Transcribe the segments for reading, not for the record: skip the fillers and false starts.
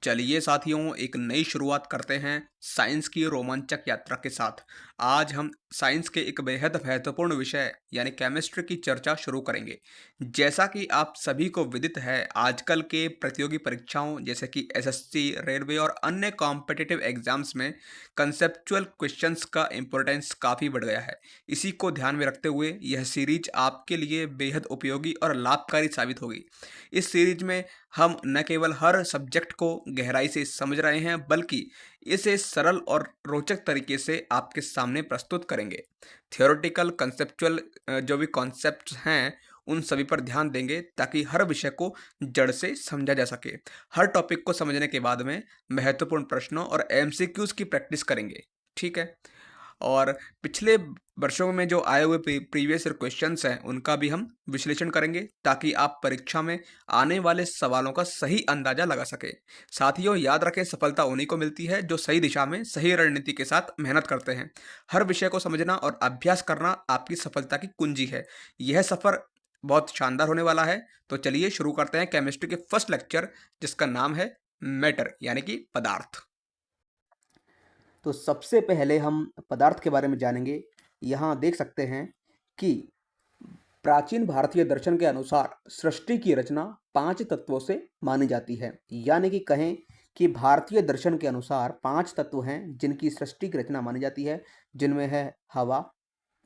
चलिए साथियों, एक नई शुरुआत करते हैं साइंस की रोमांचक यात्रा के साथ। आज हम साइंस के एक बेहद महत्वपूर्ण विषय यानी केमिस्ट्री की चर्चा शुरू करेंगे। जैसा कि आप सभी को विदित है, आजकल के प्रतियोगी परीक्षाओं जैसे कि एसएससी, रेलवे और अन्य कॉम्पिटिटिव एग्जाम्स में कंसेप्चुअल क्वेश्चंस का इम्पोर्टेंस काफ़ी बढ़ गया है। इसी को ध्यान में रखते हुए यह सीरीज आपके लिए बेहद उपयोगी और लाभकारी साबित होगी। इस सीरीज में हम न केवल हर सब्जेक्ट को गहराई से समझ रहे हैं, बल्कि इसे सरल और रोचक तरीके से आपके सामने प्रस्तुत करेंगे। थियोरेटिकल कंसेप्चुअल जो भी कॉन्सेप्ट्स हैं, उन सभी पर ध्यान देंगे ताकि हर विषय को जड़ से समझा जा सके। हर टॉपिक को समझने के बाद में महत्वपूर्ण प्रश्नों और एमसीक्यूज की प्रैक्टिस करेंगे। ठीक है। और पिछले वर्षों में जो आए हुए प्रीवियस ईयर क्वेश्चंस हैं, उनका भी हम विश्लेषण करेंगे ताकि आप परीक्षा में आने वाले सवालों का सही अंदाजा लगा सकें। साथियों, याद रखें, सफलता उन्हीं को मिलती है जो सही दिशा में सही रणनीति के साथ मेहनत करते हैं। हर विषय को समझना और अभ्यास करना आपकी सफलता की कुंजी है। यह सफर बहुत शानदार होने वाला है। तो चलिए शुरू करते हैं केमिस्ट्री के फर्स्ट लेक्चर, जिसका नाम है मैटर यानी कि पदार्थ। तो सबसे पहले हम पदार्थ के बारे में जानेंगे। यहाँ देख सकते हैं कि प्राचीन भारतीय दर्शन के अनुसार सृष्टि की रचना 5 तत्वों से मानी जाती है। यानी कि कहें कि भारतीय दर्शन के अनुसार 5 तत्व हैं जिनकी सृष्टि की रचना मानी जाती है, जिनमें है हवा,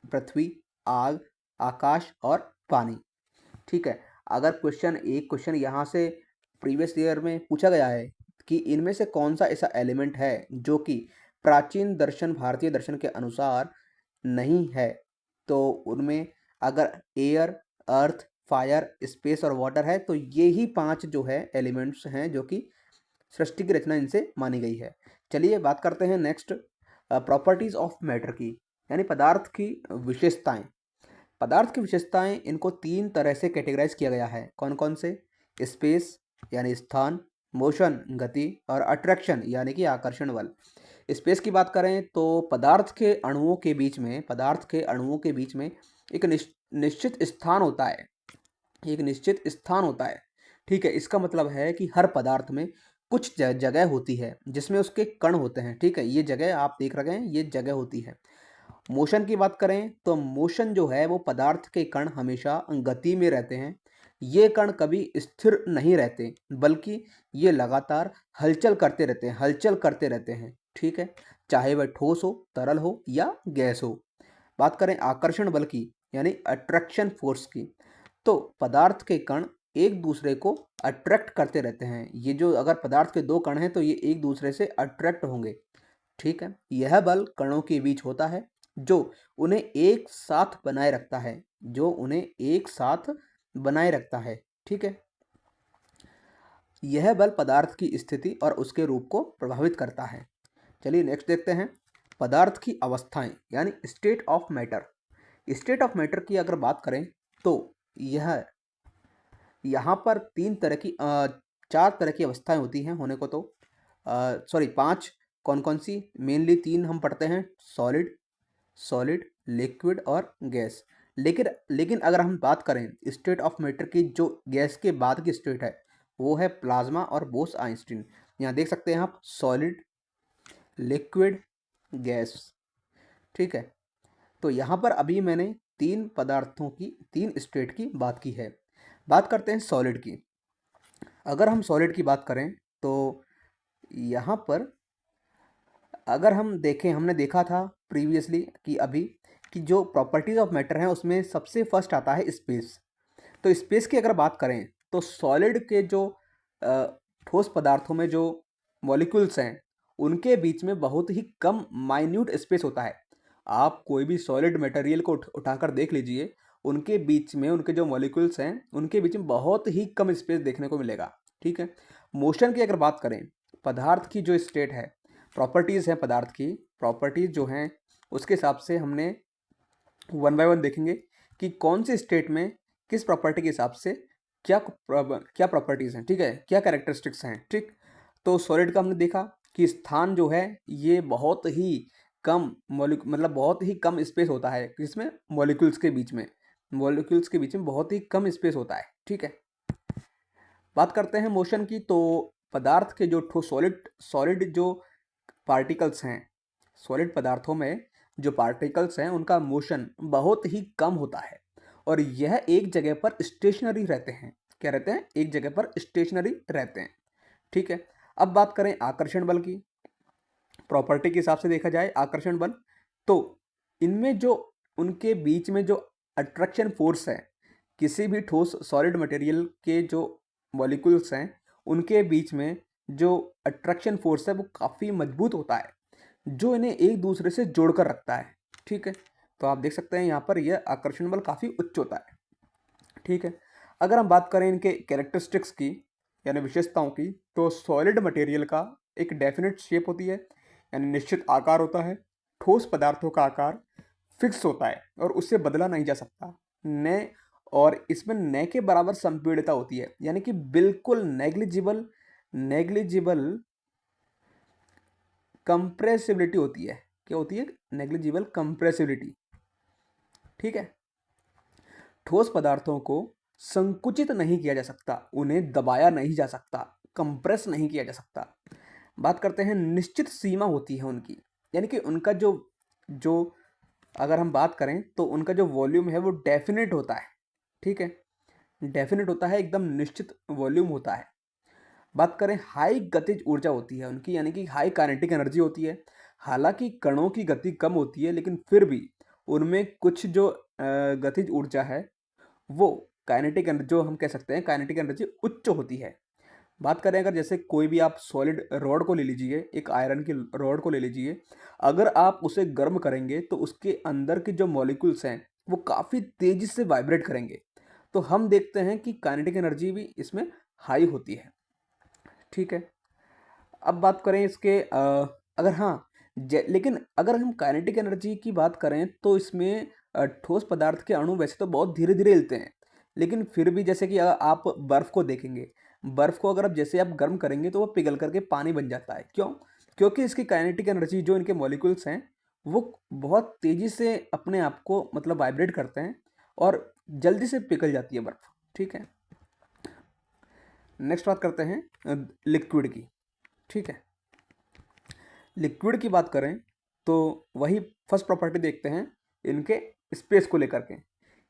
पृथ्वी, आग, आकाश और पानी। ठीक है। अगर एक क्वेश्चन यहाँ से प्रीवियस ईयर में पूछा गया है कि इनमें से कौन सा ऐसा एलिमेंट है जो कि प्राचीन दर्शन भारतीय दर्शन के अनुसार नहीं है, तो उनमें अगर एयर, अर्थ, फायर, स्पेस और वाटर है, तो ये ही 5 जो है एलिमेंट्स हैं जो कि सृष्टि की रचना इनसे मानी गई है। चलिए बात करते हैं नेक्स्ट प्रॉपर्टीज ऑफ मैटर की, यानी पदार्थ की विशेषताएं। पदार्थ की विशेषताएं, इनको 3 तरह से कैटेगराइज किया गया है। कौन कौन से? स्पेस यानी स्थान, मोशन गति और अट्रैक्शन यानी कि आकर्षण बल। स्पेस की बात करें तो पदार्थ के अणुओं के बीच में एक निश्चित स्थान होता है। एक निश्चित स्थान होता है। ठीक है। इसका मतलब है कि हर पदार्थ में कुछ जगह होती है जिसमें उसके कण होते हैं। ठीक है। ये जगह आप देख रहे हैं, ये जगह होती है। मोशन की बात करें तो मोशन जो है वो पदार्थ के कण हमेशा गति में रहते हैं। ये कण कभी स्थिर नहीं रहते, बल्कि ये लगातार हलचल करते रहते हैं। ठीक है। चाहे वह ठोस हो, तरल हो या गैस हो। बात करें आकर्षण बल की, यानी अट्रैक्शन फोर्स की, तो पदार्थ के कण एक दूसरे को अट्रैक्ट करते रहते हैं। ये जो अगर पदार्थ के 2 कण हैं तो ये एक दूसरे से अट्रैक्ट होंगे। ठीक है। यह बल कणों के बीच होता है जो उन्हें एक साथ बनाए रखता है। ठीक है। यह बल पदार्थ की स्थिति और उसके रूप को प्रभावित करता है। चलिए नेक्स्ट देखते हैं पदार्थ की अवस्थाएं, यानी state of matter. State of matter की अगर बात करें तो यह यहाँ पर 4 तरह की अवस्थाएं होती हैं होने को, तो 5। कौन कौन सी? मेनली 3 हम पढ़ते हैं, सॉलिड, लिक्विड और गैस। लेकिन लेकिन अगर हम बात करें स्टेट ऑफ मैटर की, जो गैस के बाद की स्टेट है वो है प्लाज्मा और बोस आइंस्टीन। यहाँ देख सकते हैं आप, सॉलिड, लिक्विड, गैस। ठीक है। तो यहाँ पर अभी मैंने 3 स्टेट की बात की है। बात करते हैं सॉलिड की। अगर हम सॉलिड की बात करें तो यहाँ पर अगर हम देखें, हमने देखा था प्रीवियसली कि जो प्रॉपर्टीज ऑफ मैटर हैं उसमें सबसे फर्स्ट आता है स्पेस। तो स्पेस की अगर बात करें तो सॉलिड के जो ठोस पदार्थों में जो मॉलिक्यूल्स हैं, उनके बीच में बहुत ही कम माइन्यूट स्पेस होता है। आप कोई भी सॉलिड मटेरियल को उठाकर देख लीजिए, उनके बीच में उनके जो मॉलिक्यूल्स हैं उनके बीच में बहुत ही कम स्पेस देखने को मिलेगा। ठीक है। मोशन की अगर बात करें, पदार्थ की जो स्टेट है, प्रॉपर्टीज़ हैं पदार्थ की, प्रॉपर्टीज़ जो हैं उसके हिसाब से हमने 1 बाय 1 देखेंगे कि कौन सी स्टेट में किस प्रॉपर्टी के हिसाब से क्या प्रॉपर्टीज़ हैं। ठीक है, क्या कैरेक्टरिस्टिक्स हैं। ठीक। तो सॉलिड का हमने देखा कि स्थान जो है ये बहुत ही बहुत ही कम स्पेस होता है, जिसमें मॉलिक्यूल्स के बीच में बहुत ही कम स्पेस होता है। ठीक है। बात करते हैं मोशन की, तो पदार्थ के जो सॉलिड सॉलिड जो पार्टिकल्स हैं, सॉलिड पदार्थों में जो पार्टिकल्स हैं उनका मोशन बहुत ही कम होता है और यह एक जगह पर स्टेशनरी रहते हैं। क्या रहते हैं? एक जगह पर स्टेशनरी रहते हैं। ठीक है। अब बात करें आकर्षण बल की, प्रॉपर्टी के हिसाब से देखा जाए आकर्षण बल, तो इनमें जो उनके बीच में जो अट्रैक्शन फोर्स है, किसी भी ठोस सॉलिड मटेरियल के जो मॉलिक्यूल्स हैं उनके बीच में जो अट्रैक्शन फोर्स है वो काफ़ी मजबूत होता है, जो इन्हें एक दूसरे से जोड़कर रखता है। ठीक है। तो आप देख सकते हैं यहाँ पर यह आकर्षण बल काफ़ी उच्च होता है। ठीक है। अगर हम बात करें इनके कैरेक्टरिस्टिक्स की यानी विशेषताओं की, तो सॉलिड मटेरियल का एक डेफिनेट शेप होती है यानी निश्चित आकार होता है। ठोस पदार्थों का आकार फिक्स होता है और उससे बदला नहीं जा सकता। न और इसमें न के बराबर संपीड़ितता होती है यानी कि बिल्कुल नेग्लिजिबल नेग्लिजिबल कंप्रेसिबिलिटी होती है। क्या होती है? Negligible compressibility. ठीक है। ठोस पदार्थों को संकुचित नहीं किया जा सकता, उन्हें दबाया नहीं जा सकता, कंप्रेस नहीं किया जा सकता। बात करते हैं निश्चित सीमा होती है उनकी, यानी कि उनका जो जो अगर हम बात करें तो उनका जो वॉल्यूम है वो डेफिनेट होता है। ठीक है। डेफिनेट होता है, एकदम निश्चित वॉल्यूम होता है। बात करें हाई गतिज ऊर्जा होती है उनकी, यानी कि हाई काइनेटिक एनर्जी होती है। हालांकि कणों की गति कम होती है लेकिन फिर भी उनमें कुछ जो गतिज ऊर्जा है वो काइनेटिक एनर्जी, जो हम कह सकते हैं काइनेटिक एनर्जी उच्च होती है। बात करें अगर जैसे कोई भी आप सॉलिड रॉड को ले लीजिए, एक आयरन की रॉड को ले लीजिए, अगर आप उसे गर्म करेंगे तो उसके अंदर के जो मॉलिक्यूल्स हैं वो काफ़ी तेज़ी से वाइब्रेट करेंगे। तो हम देखते हैं कि काइनेटिक एनर्जी भी इसमें हाई होती है। ठीक है। अब बात करें इसके अगर हाँ, लेकिन अगर हम काइनेटिक एनर्जी की बात करें तो इसमें ठोस पदार्थ के अणु वैसे तो बहुत धीरे-धीरे हिलते हैं। लेकिन फिर भी जैसे कि आप बर्फ़ को देखेंगे, बर्फ़ को अगर आप जैसे आप गर्म करेंगे तो वो पिघल करके पानी बन जाता है। क्यों? क्योंकि इसकी काइनेटिक एनर्जी जो इनके मॉलिक्यूल्स हैं, वो बहुत तेज़ी से अपने आप को मतलब वाइब्रेट करते हैं और जल्दी से पिघल जाती है बर्फ़। ठीक है। नेक्स्ट बात करते हैं लिक्विड की। ठीक है। लिक्विड की बात करें तो वही फर्स्ट प्रॉपर्टी देखते हैं इनके स्पेस को लेकर के।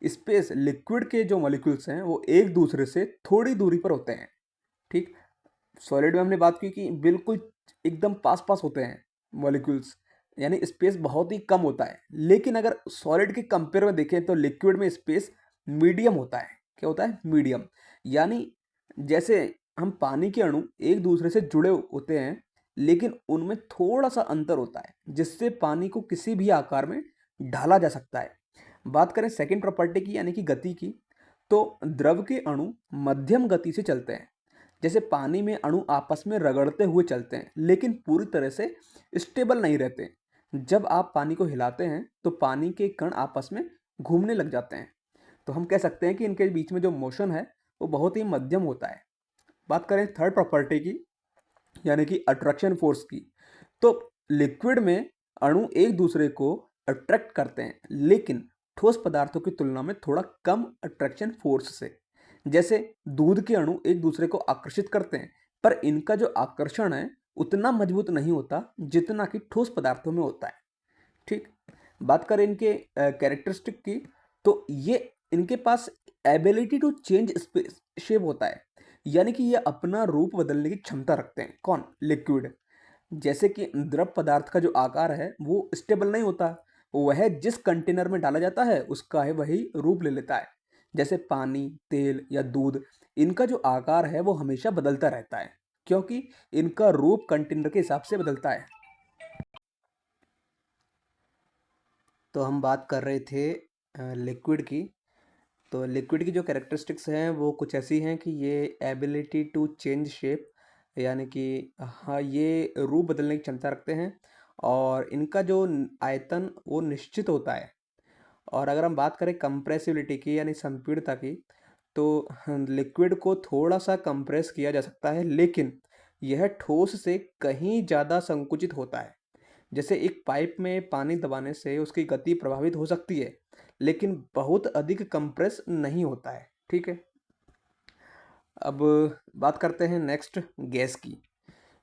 स्पेस, लिक्विड के जो मॉलिक्यूल्स हैं वो एक दूसरे से थोड़ी दूरी पर होते हैं। ठीक। सॉलिड में हमने बात की कि बिल्कुल एकदम पास पास होते हैं मॉलिक्यूल्स, यानी स्पेस बहुत ही कम होता है। लेकिन अगर सॉलिड के कंपेयर में देखें तो लिक्विड में स्पेस मीडियम होता है। क्या होता है? मीडियम। यानी जैसे हम पानी के अणु एक दूसरे से जुड़े होते हैं लेकिन उनमें थोड़ा सा अंतर होता है जिससे पानी को किसी भी आकार में ढाला जा सकता है। बात करें सेकंड प्रॉपर्टी की यानी कि गति की, तो द्रव के अणु मध्यम गति से चलते हैं। जैसे पानी में अणु आपस में रगड़ते हुए चलते हैं लेकिन पूरी तरह से स्टेबल नहीं रहते। जब आप पानी को हिलाते हैं तो पानी के कण आपस में घूमने लग जाते हैं। तो हम कह सकते हैं कि इनके बीच में जो मोशन है वो बहुत ही मध्यम होता है। बात करें थर्ड प्रॉपर्टी की यानी कि अट्रैक्शन फोर्स की, तो लिक्विड में अणु एक दूसरे को अट्रैक्ट करते हैं लेकिन ठोस पदार्थों की तुलना में थोड़ा कम अट्रैक्शन फोर्स से। जैसे दूध के अणु एक दूसरे को आकर्षित करते हैं पर इनका जो आकर्षण है उतना मजबूत नहीं होता जितना कि ठोस पदार्थों में होता है। ठीक। बात करें इनके कैरेक्टरिस्टिक की, तो ये इनके पास ability to change space shape होता है, यानी कि ये अपना रूप बदलने की क्षमता रखते हैं। कौन? लिक्विड। जैसे कि द्रव पदार्थ का जो आकार है वो स्टेबल नहीं होता, वह जिस कंटेनर में डाला जाता है उसका है वही रूप ले लेता है। जैसे पानी, तेल या दूध, इनका जो आकार है वो हमेशा बदलता रहता है क्योंकि इनका रूप कंटेनर के हिसाब से बदलता है। तो हम बात कर रहे थे लिक्विड की। तो लिक्विड की जो कैरेक्टरिस्टिक्स हैं वो कुछ ऐसी हैं कि ये एबिलिटी टू चेंज शेप, यानी कि हाँ ये रूप बदलने की क्षमता रखते हैं और इनका जो आयतन वो निश्चित होता है। और अगर हम बात करें कंप्रेसिबिलिटी की यानी संपीड़ितता की, तो लिक्विड को थोड़ा सा कंप्रेस किया जा सकता है लेकिन यह ठोस से कहीं ज़्यादा संकुचित होता है। जैसे एक पाइप में पानी दबाने से उसकी गति प्रभावित हो सकती है लेकिन बहुत अधिक कंप्रेस नहीं होता है। ठीक है। अब बात करते हैं नेक्स्ट गैस की।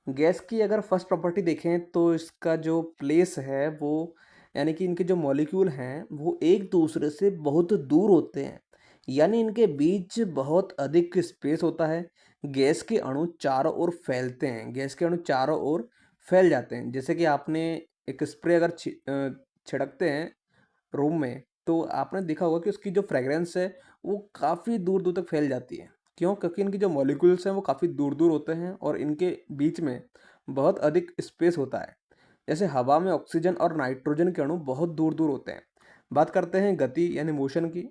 गैस की अगर फर्स्ट प्रॉपर्टी देखें तो इसका जो प्लेस है वो, यानी कि इनके जो मॉलिक्यूल हैं वो एक दूसरे से बहुत दूर होते हैं, यानी इनके बीच बहुत अधिक स्पेस होता है। गैस के अणु चारों ओर फैलते हैं, गैस के अणु चारों ओर फैल जाते हैं। जैसे कि आपने एक स्प्रे अगर छिड़कते हैं रूम में, तो आपने देखा होगा कि उसकी जो फ्रेग्रेंस है वो काफ़ी दूर दूर तक फैल जाती है। क्यों? क्योंकि इनकी जो मॉलिक्यूल्स हैं वो काफ़ी दूर दूर होते हैं और इनके बीच में बहुत अधिक स्पेस होता है। जैसे हवा में ऑक्सीजन और नाइट्रोजन के अणु बहुत दूर दूर होते हैं। बात करते हैं गति यानी मोशन की,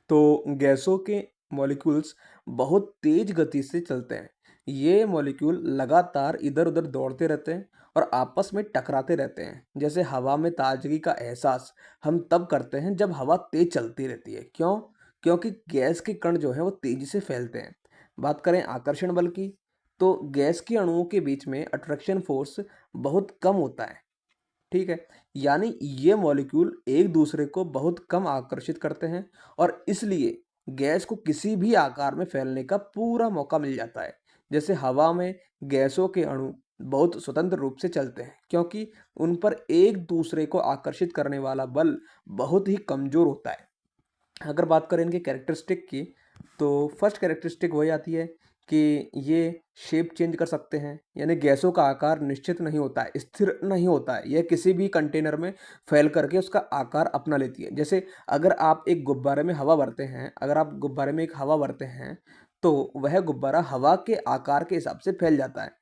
तो गैसों के मॉलिक्यूल्स बहुत तेज गति से चलते हैं। ये मॉलिक्यूल लगातार इधर उधर दौड़ते रहते हैं और आपस में टकराते रहते हैं। जैसे हवा में ताजगी का एहसास हम तब करते हैं जब हवा तेज चलती रहती है। क्यों? क्योंकि गैस के कण जो है वो तेजी से फैलते हैं। बात करें आकर्षण बल की, तो गैस के अणुओं के बीच में अट्रैक्शन फोर्स बहुत कम होता है। ठीक है? यानी ये मॉलिक्यूल एक दूसरे को बहुत कम आकर्षित करते हैं और इसलिए गैस को किसी भी आकार में फैलने का पूरा मौका मिल जाता है। जैसे हवा में गैसों के अणु बहुत स्वतंत्र रूप से चलते हैं क्योंकि उन पर एक दूसरे को आकर्षित करने वाला बल बहुत ही कमजोर होता है। अगर बात करें इनके कैरेक्टरिस्टिक की, तो फर्स्ट कैरेक्टरिस्टिक वही आती है कि ये शेप चेंज कर सकते हैं, यानी गैसों का आकार निश्चित नहीं होता है, स्थिर नहीं होता है। यह किसी भी कंटेनर में फैल करके उसका आकार अपना लेती है। जैसे अगर आप एक गुब्बारे में हवा भरते हैं, अगर आप गुब्बारे में एक हवा भरते हैं, तो वह गुब्बारा हवा के आकार के हिसाब से फैल जाता है।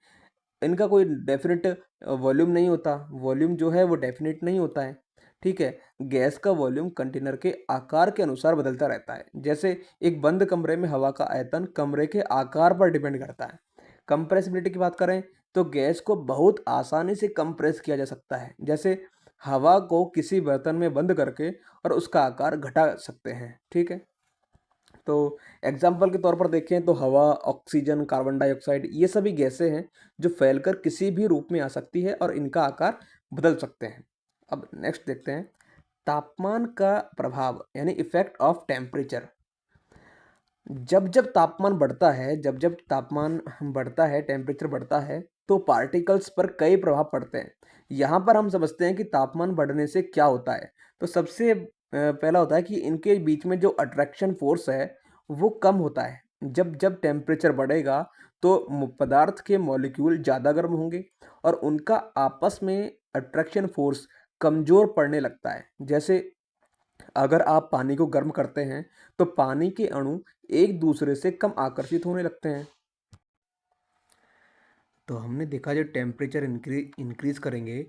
इनका कोई डेफ़िनिट वॉल्यूम नहीं होता, वॉल्यूम जो है वो डेफ़िनिट नहीं होता है, ठीक है? गैस का वॉल्यूम कंटेनर के आकार के अनुसार बदलता रहता है। जैसे एक बंद कमरे में हवा का आयतन कमरे के आकार पर डिपेंड करता है। कंप्रेसिबिलिटी की बात करें तो गैस को बहुत आसानी से कंप्रेस किया जा सकता है। जैसे हवा को किसी बर्तन में बंद करके और उसका आकार घटा सकते हैं, ठीक है? तो एग्जाम्पल के तौर पर देखें तो हवा, ऑक्सीजन, कार्बन डाइऑक्साइड ये सभी गैसें हैं जो फैलकर किसी भी रूप में आ सकती है और इनका आकार बदल सकते हैं। अब नेक्स्ट देखते हैं तापमान का प्रभाव यानी इफेक्ट ऑफ टेम्परेचर। जब जब तापमान बढ़ता है, जब जब तापमान बढ़ता है, टेम्परेचर बढ़ता है, तो पार्टिकल्स पर कई प्रभाव पड़ते हैं। यहाँ पर हम समझते हैं कि तापमान बढ़ने से क्या होता है। तो सबसे पहला होता है कि इनके बीच में जो अट्रैक्शन फोर्स है वो कम होता है। जब जब टेम्परेचर बढ़ेगा तो पदार्थ के मॉलिक्यूल ज़्यादा गर्म होंगे और उनका आपस में अट्रैक्शन फोर्स कमज़ोर पड़ने लगता है। जैसे अगर आप पानी को गर्म करते हैं तो पानी के अणु एक दूसरे से कम आकर्षित होने लगते हैं। तो हमने देखा जब टेम्परेचर इंक्रीज करेंगे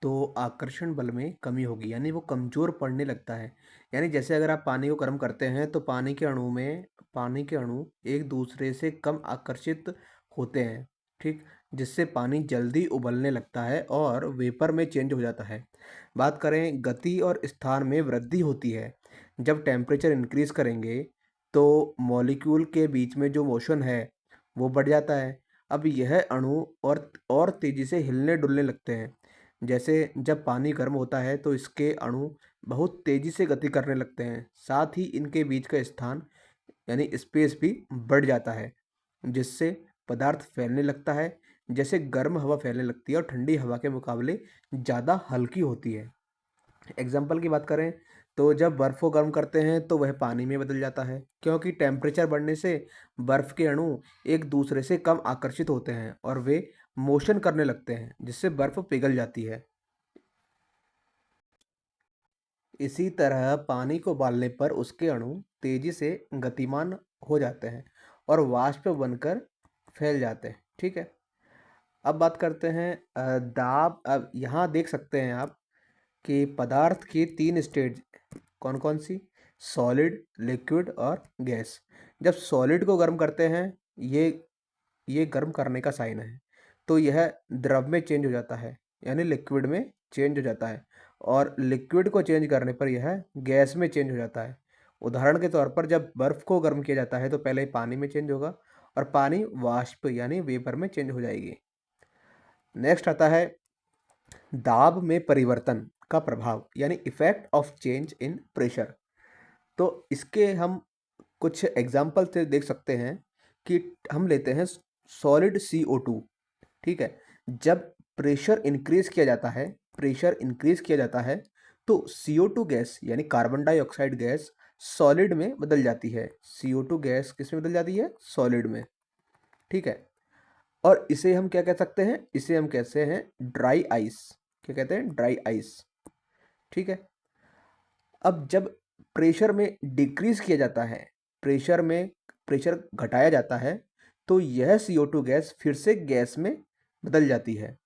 तो आकर्षण बल में कमी होगी, यानी वो कमज़ोर पड़ने लगता है। यानी जैसे अगर आप पानी को गर्म करते हैं तो पानी के अणु एक दूसरे से कम आकर्षित होते हैं, ठीक? जिससे पानी जल्दी उबलने लगता है और वेपर में चेंज हो जाता है। बात करें गति और स्थान में वृद्धि होती है। जब टेम्परेचर इंक्रीज करेंगे तो मॉलिक्यूल के बीच में जो मोशन है वो बढ़ जाता है। अब यह अणु और तेज़ी से हिलने डुलने लगते हैं। जैसे जब पानी गर्म होता है तो इसके अणु बहुत तेज़ी से गति करने लगते हैं, साथ ही इनके बीच का स्थान यानी स्पेस भी बढ़ जाता है, जिससे पदार्थ फैलने लगता है। जैसे गर्म हवा फैलने लगती है और ठंडी हवा के मुकाबले ज़्यादा हल्की होती है। एग्जाम्पल की बात करें तो जब बर्फ़ को गर्म करते हैं तो वह पानी में बदल जाता है, क्योंकि टेम्परेचर बढ़ने से बर्फ़ के अणु एक दूसरे से कम आकर्षित होते हैं और वे मोशन करने लगते हैं, जिससे बर्फ़ पिघल जाती है। इसी तरह पानी को उबालने पर उसके अणु तेजी से गतिमान हो जाते हैं और वाष्प बनकर फैल जाते हैं, ठीक है? अब बात करते हैं दाब। अब यहाँ देख सकते हैं आप कि पदार्थ की 3 स्टेज कौन-कौन सी? सॉलिड, लिक्विड और गैस। जब सॉलिड को गर्म करते हैं, ये ये गर्म करने का साइन है, तो यह द्रव में चेंज हो जाता है, यानी लिक्विड में चेंज हो जाता है और लिक्विड को चेंज करने पर यह गैस में चेंज हो जाता है। उदाहरण के तौर पर जब बर्फ़ को गर्म किया जाता है, तो पहले पानी में चेंज होगा और पानी वाष्प यानी वेपर में चेंज हो जाएगी। नेक्स्ट आता है दाब में परिवर्तन का प्रभाव यानी effect of change in pressure. तो इसके हम कुछ एग्जाम्पल से देख सकते हैं कि हम लेते हैं सॉलिड CO2, ठीक है। जब प्रेशर इंक्रीज किया जाता है, तो CO2 गैस यानी कार्बन डाइऑक्साइड गैस सॉलिड में बदल जाती है। CO2 गैस किस में बदल जाती है? सॉलिड में, ठीक है। और इसे हम क्या कह सकते हैं? इसे हम कहते हैं ड्राई आइस। क्या कहते हैं? ड्राई आइस, ठीक है। अब जब प्रेशर में डिक्रीज किया जाता है, प्रेशर घटाया जाता है, तो यह CO2 गैस फिर से गैस में बदल जाती है।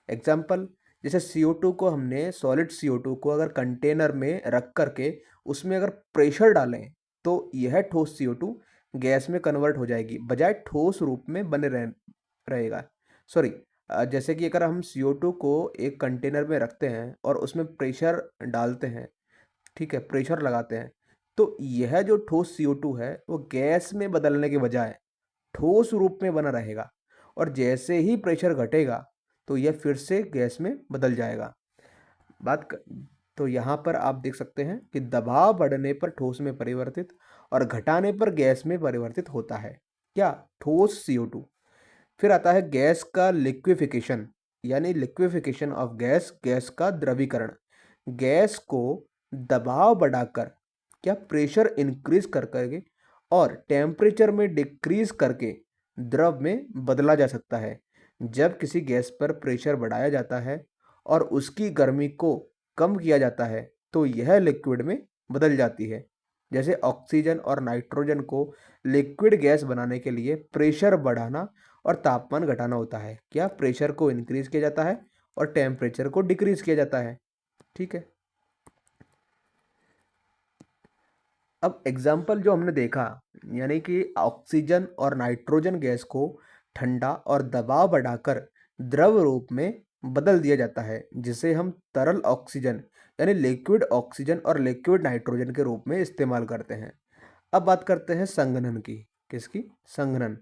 एग्जाम्पल, जैसे CO2 को हमने सॉलिड CO2 को अगर कंटेनर में रख करके उसमें अगर प्रेशर डालें तो यह ठोस CO2 गैस में कन्वर्ट हो जाएगी, बजाय ठोस रूप में बने रहेगा। सॉरी, जैसे कि अगर हम CO2 को एक कंटेनर में रखते हैं और उसमें प्रेशर डालते हैं, ठीक है, प्रेशर लगाते हैं, तो यह जो ठोस CO2 है वो गैस में बदलने के बजाय ठोस रूप में बना रहेगा, और जैसे ही प्रेशर घटेगा तो यह फिर से गैस में बदल जाएगा। बात क तो यहाँ पर आप देख सकते हैं कि दबाव बढ़ने पर ठोस में परिवर्तित और घटाने पर गैस में परिवर्तित होता है। क्या? ठोस CO2। फिर आता है गैस का लिक्विफिकेशन, यानी लिक्विफिकेशन ऑफ गैस, गैस का द्रवीकरण। गैस को दबाव बढ़ाकर, क्या, प्रेशर इंक्रीज कर करके और टेम्परेचर में डिक्रीज करके द्रव में बदला जा सकता है। जब किसी गैस पर प्रेशर बढ़ाया जाता है और उसकी गर्मी को कम किया जाता है तो यह लिक्विड में बदल जाती है। जैसे ऑक्सीजन और नाइट्रोजन को लिक्विड गैस बनाने के लिए प्रेशर बढ़ाना और तापमान घटाना होता है। क्या? प्रेशर को इंक्रीज किया जाता है और टेम्परेचर को डिक्रीज किया जाता है, ठीक है। अब एग्जाम्पल जो हमने देखा, यानी कि ऑक्सीजन और नाइट्रोजन गैस को ठंडा और दबाव बढ़ाकर द्रव रूप में बदल दिया जाता है, जिसे हम तरल ऑक्सीजन यानी लिक्विड ऑक्सीजन और लिक्विड नाइट्रोजन के रूप में इस्तेमाल करते हैं। अब बात करते हैं संघनन की। किसकी? संघनन,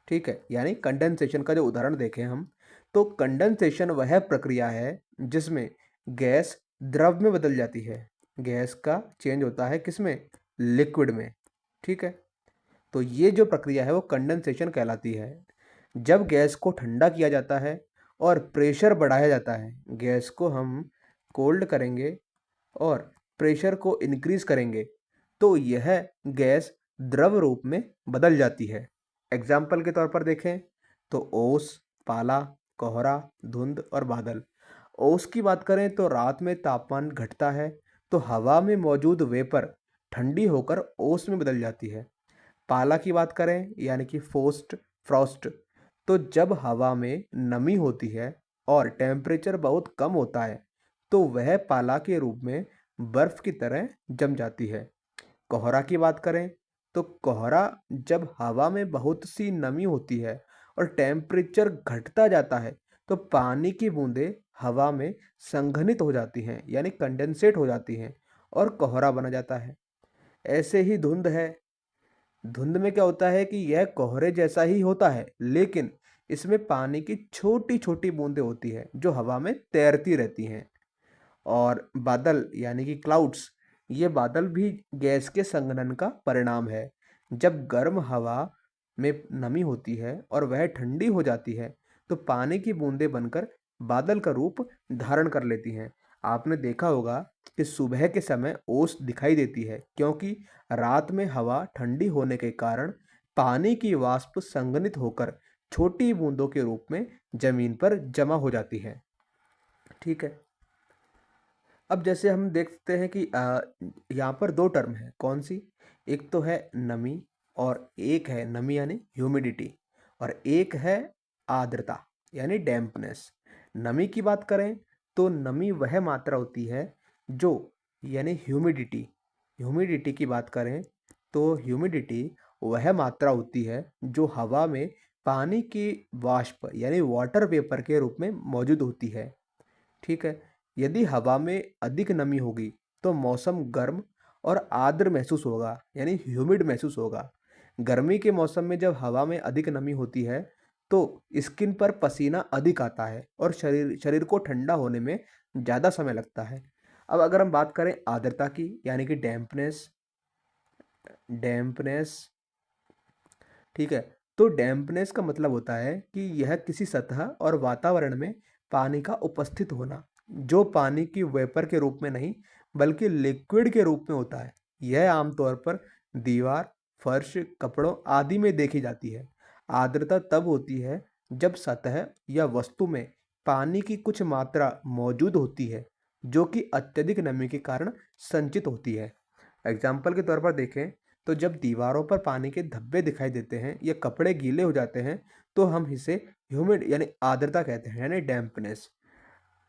ठीक है, यानी कंडेंसेशन का जो उदाहरण देखें हम, तो कंडेंसेशन वह प्रक्रिया है जिसमें गैस द्रव में बदल जाती है। गैस का चेंज होता है किसमें? लिक्विड में, ठीक है। तो ये जो प्रक्रिया है वो कंडेंसेशन कहलाती है। जब गैस को ठंडा किया जाता है और प्रेशर बढ़ाया जाता है, गैस को हम कोल्ड करेंगे और प्रेशर को इंक्रीज करेंगे, तो यह गैस द्रव रूप में बदल जाती है। एग्जाम्पल के तौर पर देखें तो ओस, पाला, कोहरा, धुंध और बादल। ओस की बात करें तो रात में तापमान घटता है तो हवा में मौजूद वेपर ठंडी होकर ओस में बदल जाती है। पाला की बात करें यानी कि फ्रॉस्ट, तो जब हवा में नमी होती है और टेम्परेचर बहुत कम होता है तो वह पाला के रूप में बर्फ की तरह जम जाती है। कोहरा की बात करें तो कोहरा जब हवा में बहुत सी नमी होती है और टेम्परेचर घटता जाता है तो पानी की बूंदें हवा में संघनित हो जाती हैं, यानी कंडेंसेट हो जाती हैं, और कोहरा बना जाता है। ऐसे ही धुंध है। धुंध में क्या होता है कि यह कोहरे जैसा ही होता है, लेकिन इसमें पानी की छोटी छोटी बूंदें होती है जो हवा में तैरती रहती हैं। और बादल यानी कि क्लाउड्स, ये बादल भी गैस के संघनन का परिणाम है। जब गर्म हवा में नमी होती है और वह ठंडी हो जाती है तो पानी की बूंदें बनकर बादल का रूप धारण कर लेती हैं। आपने देखा होगा कि सुबह के समय ओस दिखाई देती है, क्योंकि रात में हवा ठंडी होने के कारण पानी की वाष्प संघनित होकर छोटी बूंदों के रूप में जमीन पर जमा हो जाती है, ठीक है। अब जैसे हम देखते हैं कि यहाँ पर दो टर्म है। कौन सी? एक तो है नमी, और एक है नमी यानी ह्यूमिडिटी, और एक है आर्द्रता यानी डैम्पनेस। नमी की बात करें तो नमी वह मात्रा होती है जो, यानी ह्यूमिडिटी की बात करें तो ह्यूमिडिटी वह मात्रा होती है जो हवा में पानी की वाष्प यानी वाटर वेपर के रूप में मौजूद होती है, ठीक है। यदि हवा में अधिक नमी होगी तो मौसम गर्म और आर्द्र महसूस होगा, यानी ह्यूमिड महसूस होगा। गर्मी के मौसम में जब हवा में अधिक नमी होती है तो स्किन पर पसीना अधिक आता है और शरीर शरीर को ठंडा होने में ज़्यादा समय लगता है। अब अगर हम बात करें आर्द्रता की, यानी कि डैम्पनेस, ठीक है। तो डैम्पनेस का मतलब होता है कि यह किसी सतह और वातावरण में पानी का उपस्थित होना, जो पानी की वेपर के रूप में नहीं बल्कि लिक्विड के रूप में होता है। यह आमतौर पर दीवार, फर्श, कपड़ों आदि में देखी जाती है। आर्द्रता तब होती है जब सतह या वस्तु में पानी की कुछ मात्रा मौजूद होती है, जो कि अत्यधिक नमी के कारण संचित होती है। एग्जाम्पल के तौर पर देखें तो जब दीवारों पर पानी के धब्बे दिखाई देते हैं या कपड़े गीले हो जाते हैं, तो हम इसे ह्यूमिड यानी आर्द्रता कहते हैं, यानी डैम्पनेस।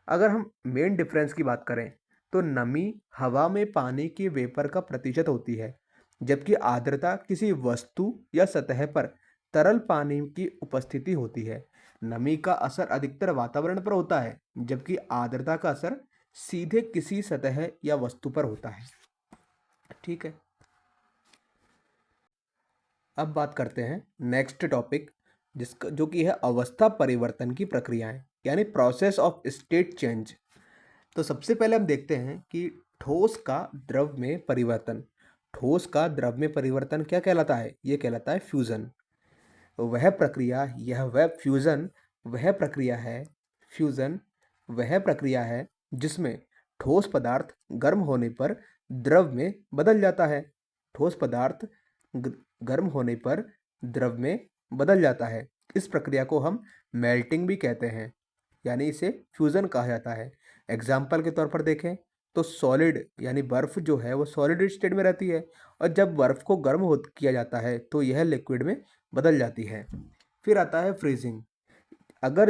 अगर हम मेन डिफरेंस की बात करें तो नमी हवा में पानी की वेपर का प्रतिशत होती है, जबकि आर्द्रता किसी वस्तु या सतह पर तरल पानी की उपस्थिति होती है। नमी का असर अधिकतर वातावरण पर होता है, जबकि आर्द्रता का असर सीधे किसी सतह या वस्तु पर होता है। ठीक है। अब बात करते हैं नेक्स्ट टॉपिक, जिसका जो कि है अवस्था परिवर्तन की प्रक्रियाएं, यानी प्रोसेस ऑफ स्टेट चेंज। तो सबसे पहले हम देखते हैं कि ठोस का द्रव में परिवर्तन। ठोस का द्रव में परिवर्तन क्या कहलाता है? ये कहलाता है फ्यूजन। वह प्रक्रिया है फ्यूजन वह प्रक्रिया है जिसमें ठोस पदार्थ गर्म होने पर द्रव में बदल जाता है। ठोस पदार्थ गर्म होने पर द्रव में बदल जाता है। इस प्रक्रिया को हम मेल्टिंग भी कहते हैं, यानी इसे फ्यूज़न कहा जाता है। एग्जाम्पल के तौर पर देखें तो सॉलिड यानी बर्फ़ जो है वो सॉलिड स्टेट में रहती है, और जब बर्फ़ को गर्म हो किया जाता है तो यह लिक्विड में बदल जाती है। फिर आता है फ्रीजिंग। अगर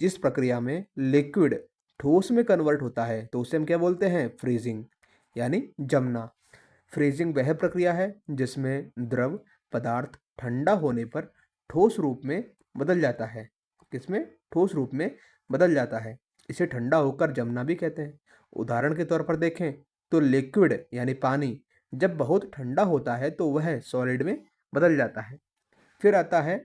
जिस प्रक्रिया में लिक्विड ठोस में कन्वर्ट होता है तो उसे हम क्या बोलते हैं? फ्रीजिंग, यानी जमना। फ्रीजिंग वह प्रक्रिया है जिसमें द्रव पदार्थ ठंडा होने पर ठोस रूप में बदल जाता है। किसमें? ठोस रूप में बदल जाता है। इसे ठंडा होकर जमना भी कहते हैं। उदाहरण के तौर पर देखें तो लिक्विड यानी पानी जब बहुत ठंडा होता है तो वह सॉलिड में बदल जाता है। फिर आता है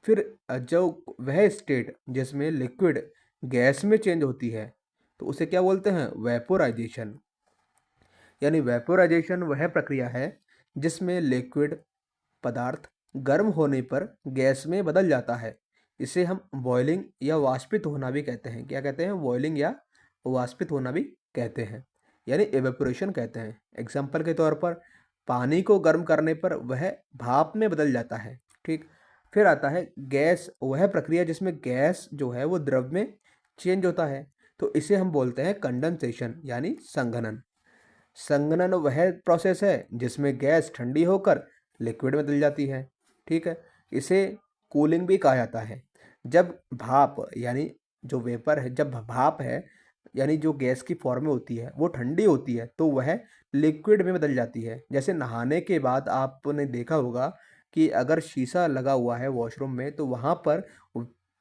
फिर जो वह स्टेट जिसमें लिक्विड गैस में चेंज होती है तो उसे क्या बोलते हैं? वेपोराइजेशन। यानी वेपोराइजेशन वह प्रक्रिया है जिसमें लिक्विड पदार्थ गर्म होने पर गैस में बदल जाता है। इसे हम बॉइलिंग या वाष्पित होना भी कहते हैं। क्या कहते हैं? बॉइलिंग या वाष्पित होना भी कहते हैं, यानी एवेपोरेशन कहते हैं। एग्जाम्पल के तौर पर पानी को गर्म करने पर वह भाप में बदल जाता है। ठीक। फिर आता है गैस, वह प्रक्रिया जिसमें गैस जो है वो द्रव में चेंज होता है, तो इसे हम बोलते हैं कंडेंसेशन यानी संघनन। संघनन वह प्रोसेस है जिसमें गैस ठंडी होकर लिक्विड में बदल जाती है। ठीक है। इसे कूलिंग भी कहा जाता है। जब भाप यानी जो वेपर है, जब भाप है यानी जो गैस की फॉर्म में होती है वो ठंडी होती है तो वह लिक्विड में बदल जाती है। जैसे नहाने के बाद आपने देखा होगा कि अगर शीशा लगा हुआ है वॉशरूम में तो वहाँ पर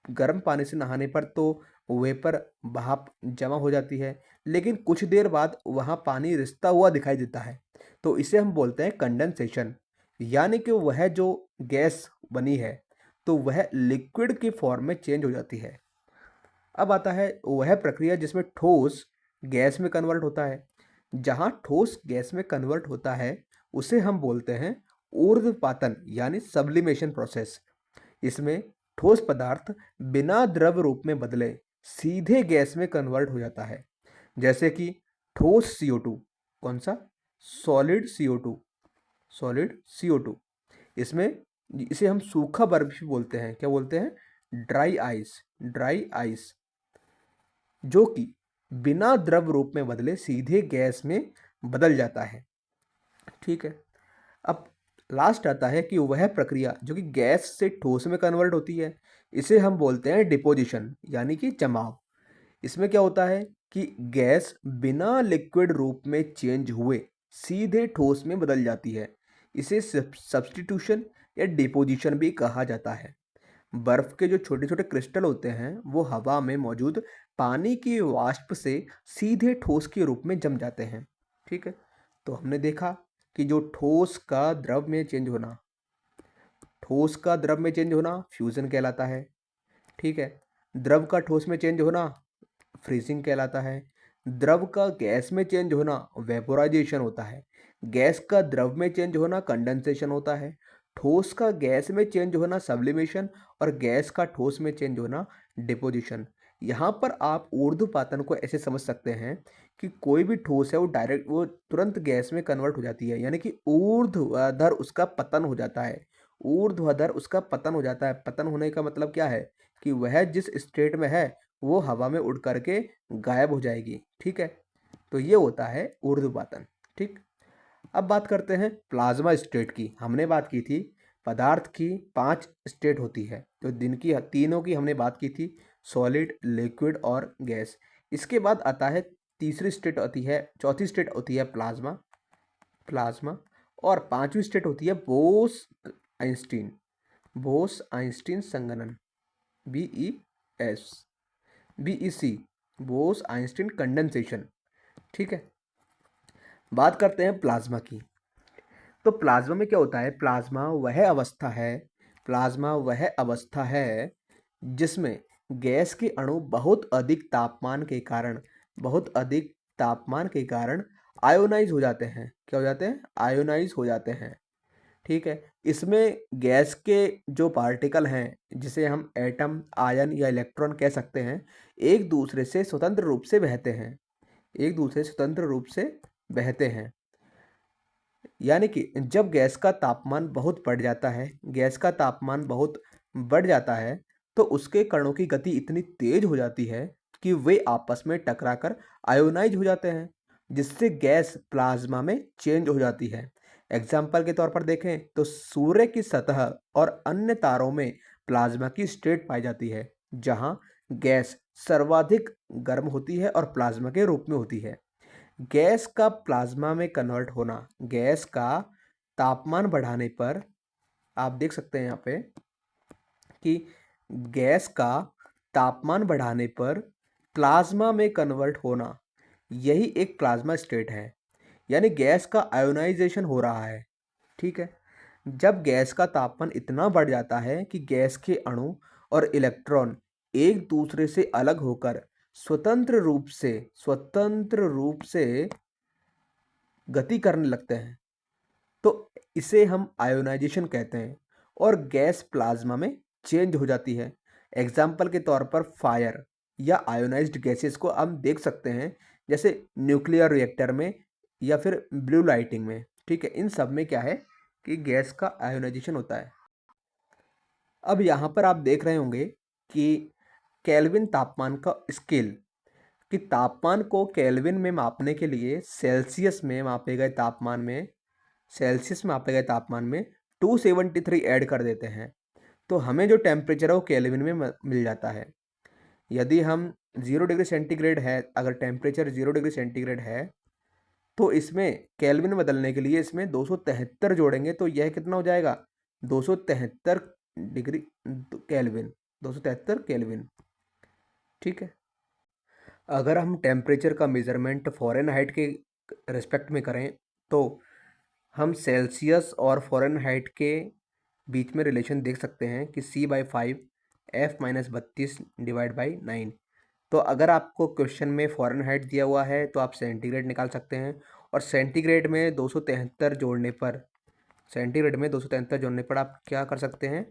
गर्म पानी से नहाने पर तो वेपर भाप जमा हो जाती है, लेकिन कुछ देर बाद वहाँ पानी रिसता हुआ दिखाई देता है, तो इसे हम बोलते हैं कंडेंसेशन। यानी कि वह जो गैस बनी है तो वह लिक्विड की फॉर्म में चेंज हो जाती है। अब आता है वह प्रक्रिया जिसमें ठोस गैस में कन्वर्ट होता है। जहाँ ठोस गैस में कन्वर्ट होता है उसे हम बोलते हैं ऊर्ध्वपातन यानी सब्लिमेशन प्रोसेस। इसमें ठोस पदार्थ बिना द्रव रूप में बदले सीधे गैस में कन्वर्ट हो जाता है, जैसे कि ठोस CO2। कौन सा? Solid CO2। Solid CO2। इसमें इसे हम सूखा बर्फ भी बोलते हैं। क्या बोलते हैं? Dry ice. ड्राई आइस जो कि बिना द्रव रूप में बदले सीधे गैस में बदल जाता है। ठीक है। अब लास्ट आता है कि वह प्रक्रिया जो कि गैस से ठोस में कन्वर्ट होती है, इसे हम बोलते हैं डिपोजिशन यानी कि जमाव। इसमें क्या होता है कि गैस बिना लिक्विड रूप में चेंज हुए सीधे ठोस में बदल जाती है। इसे सब्स्टिट्यूशन या डिपोजिशन भी कहा जाता है। बर्फ के जो छोटे छोटे क्रिस्टल होते हैं वो हवा में मौजूद पानी की वाष्प से सीधे ठोस के रूप में जम जाते हैं। ठीक है। तो हमने देखा कि जो ठोस का द्रव में चेंज होना फ्यूजन कहलाता है। ठीक है। द्रव का ठोस में चेंज होना फ्रीजिंग कहलाता है। द्रव का गैस में चेंज होना वेपोराइजेशन होता है। गैस का द्रव में चेंज होना कंडेंसेशन होता है। ठोस का गैस में चेंज होना सब्लिमेशन और गैस का ठोस में चेंज होना डिपोजिशन। यहाँ पर आप ऊर्ध्वपातन को ऐसे समझ सकते हैं कि कोई भी ठोस है वो तुरंत गैस में कन्वर्ट हो जाती है, यानी कि ऊर्ध्वाधर उसका पतन हो जाता है। ऊर्ध्वाधर उसका पतन हो जाता है। पतन होने का मतलब क्या है कि वह जिस स्टेट में है वो हवा में उड़ करके गायब हो जाएगी। ठीक है, तो ये होता है ऊर्ध्वपातन। ठीक, अब बात करते हैं प्लाज्मा स्टेट की। हमने बात की थी पदार्थ की 5 स्टेट होती है, तो दिन की तीनों की हमने बात की थी, सॉलिड, लिक्विड और गैस। इसके बाद आता है तीसरी स्टेट होती है, चौथी स्टेट होती है प्लाज्मा। प्लाज्मा और पांचवी स्टेट होती है बोस आइंस्टीन। बोस आइंस्टीन संघनन, BES, BEC, Bose Einstein condensation. ठीक है, बात करते हैं प्लाज्मा की। तो प्लाज्मा में क्या होता है? प्लाज्मा वह अवस्था है जिसमें गैस के अणु बहुत अधिक तापमान के कारण आयोनाइज हो जाते हैं। क्या हो जाते हैं? आयोनाइज हो जाते हैं। ठीक है, इसमें गैस के जो पार्टिकल हैं, जिसे हम एटम, आयन या इलेक्ट्रॉन कह सकते हैं, एक दूसरे से स्वतंत्र रूप से बहते हैं। एक दूसरे से स्वतंत्र रूप से बहते हैं। यानी कि जब गैस का तापमान बहुत बढ़ जाता है, तो उसके कणों की गति इतनी तेज हो जाती है कि वे आपस में टकराकर आयोनाइज हो जाते हैं, जिससे गैस प्लाज्मा में चेंज हो जाती है। एग्जाम्पल के तौर पर देखें तो सूर्य की सतह और अन्य तारों में प्लाज्मा की स्टेट पाई जाती है, जहां गैस सर्वाधिक गर्म होती है और प्लाज्मा के रूप में होती है। गैस का प्लाज्मा में कन्वर्ट होना, गैस का तापमान बढ़ाने पर, आप देख सकते हैं यहाँ पे कि गैस का तापमान बढ़ाने पर प्लाज्मा में कन्वर्ट होना, यही एक प्लाज्मा स्टेट है। यानी गैस का आयोनाइजेशन हो रहा है। ठीक है, जब गैस का तापमान इतना बढ़ जाता है कि गैस के अणु और इलेक्ट्रॉन एक दूसरे से अलग होकर स्वतंत्र रूप से गति करने लगते हैं, तो इसे हम आयोनाइजेशन कहते हैं और गैस प्लाज्मा में चेंज हो जाती है। एग्जाम्पल के तौर पर फायर या आयोनाइज्ड गैसेस को हम देख सकते हैं, जैसे न्यूक्लियर रिएक्टर में या फिर ब्लू लाइटिंग में। ठीक है, इन सब में क्या है कि गैस का आयोनाइजेशन होता है। अब यहाँ पर आप देख रहे होंगे कि केल्विन तापमान का स्केल, कि तापमान को केल्विन में मापने के लिए सेल्सियस में मापे गए तापमान में 273 ऐड कर देते हैं, तो हमें जो टेम्परेचर है वो केल्विन में मिल जाता है। यदि हम 0 डिग्री सेंटीग्रेड है, अगर टेम्परेचर 0 डिग्री सेंटीग्रेड है, तो इसमें केल्विन में बदलने के लिए इसमें 273 जोड़ेंगे, तो यह कितना हो जाएगा? 273 डिग्री केल्विन, 273 केल्विन। ठीक है, अगर हम टेम्परेचर का मेजरमेंट फ़ारेनहाइट के रिस्पेक्ट में करें, तो हम सेल्सियस और फ़ारेनहाइट के बीच में रिलेशन देख सकते हैं कि C/5 F-32 / 9। तो अगर आपको क्वेश्चन में फ़ारेनहाइट दिया हुआ है तो आप सेंटीग्रेड निकाल सकते हैं, और सेंटीग्रेड में 273 जोड़ने पर आप क्या कर सकते हैं?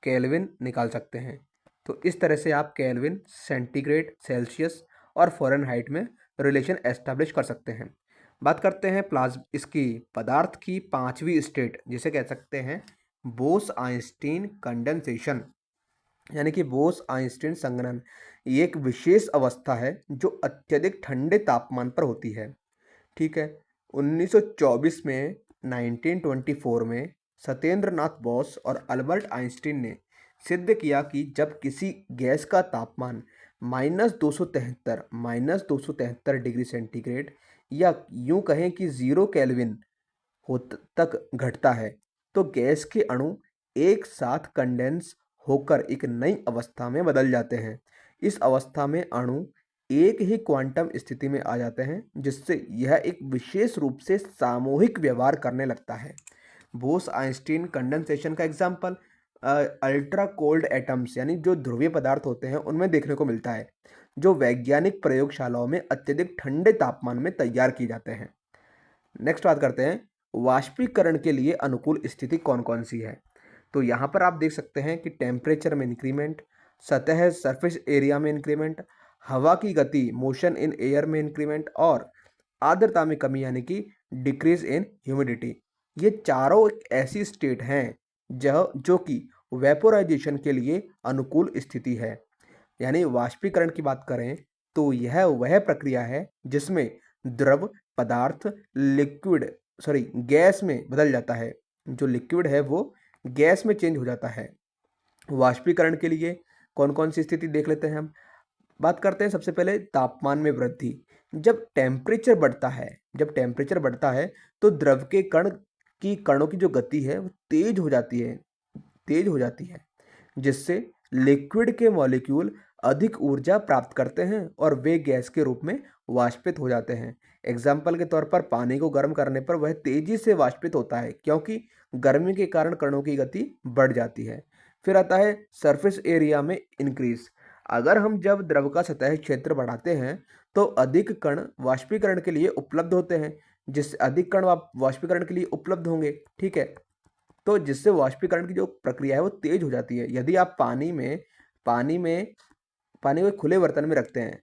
केल्विन निकाल सकते हैं। तो इस तरह से आप केल्विन, सेंटीग्रेड, सेल्सियस और फ़ारेनहाइट में रिलेशन एस्टैब्लिश कर सकते हैं। बात करते हैं इसकी पदार्थ की पांचवी स्टेट, जिसे कह सकते हैं बोस आइंस्टीन कंडेंसेशन, यानी कि बोस आइंस्टीन संघनन। ये एक विशेष अवस्था है जो अत्यधिक ठंडे तापमान पर होती है। ठीक है, 1924 में सत्येंद्र नाथ बोस और अल्बर्ट आइंस्टीन ने सिद्ध किया कि जब किसी गैस का तापमान -273 डिग्री सेंटीग्रेड या यूं कहें कि 0 केल्विन तक घटता है, तो गैस के अणु एक साथ कंडेंस होकर एक नई अवस्था में बदल जाते हैं। इस अवस्था में अणु एक ही क्वांटम स्थिति में आ जाते हैं, जिससे यह एक विशेष रूप से सामूहिक व्यवहार करने लगता है। बोस आइंस्टीन कंडेंसेशन का एग्जाम्पल अल्ट्रा कोल्ड एटम्स, यानी जो ध्रुवीय पदार्थ होते हैं, उनमें देखने को मिलता है, जो वैज्ञानिक प्रयोगशालाओं में अत्यधिक ठंडे तापमान में तैयार किए जाते हैं। नेक्स्ट बात करते हैं वाष्पीकरण के लिए अनुकूल स्थिति कौन कौन सी है। तो यहाँ पर आप देख सकते हैं कि टेम्परेचर में इंक्रीमेंट, सतह सरफेस एरिया में इंक्रीमेंट, हवा की गति मोशन इन एयर में इंक्रीमेंट और आर्द्रता में कमी यानी कि डिक्रीज इन ह्यूमिडिटी। ये चारों एक ऐसी स्टेट हैं जो कि वेपोराइजेशन के लिए अनुकूल स्थिति है। यानी वाष्पीकरण की बात करें तो यह वह प्रक्रिया है जिसमें द्रव पदार्थ लिक्विड सॉरी गैस में बदल जाता है। जो लिक्विड है वो गैस में चेंज हो जाता है। वाष्पीकरण के लिए कौन कौन सी स्थिति देख लेते हैं हम। बात करते हैं सबसे पहले तापमान में वृद्धि। जब टेम्परेचर बढ़ता है तो द्रव के कणों की जो गति है वो तेज हो जाती है जिससे लिक्विड के मॉलिक्यूल अधिक ऊर्जा प्राप्त करते हैं और वे गैस के रूप में वाष्पित हो जाते हैं। एग्जाम्पल के तौर पर पानी को गर्म करने पर वह तेजी से वाष्पित होता है क्योंकि गर्मी के कारण कणों की गति बढ़ जाती है। फिर आता है सरफेस एरिया में इंक्रीज। अगर हम जब द्रव का सतह क्षेत्र बढ़ाते हैं तो अधिक कण वाष्पीकरण के लिए उपलब्ध होते हैं। जिससे अधिक कण वाष्पीकरण के लिए उपलब्ध होंगे, ठीक है, तो जिससे वाष्पीकरण की जो प्रक्रिया है वो तेज हो जाती है। यदि आप पानी में पानी को एक खुले बर्तन में रखते हैं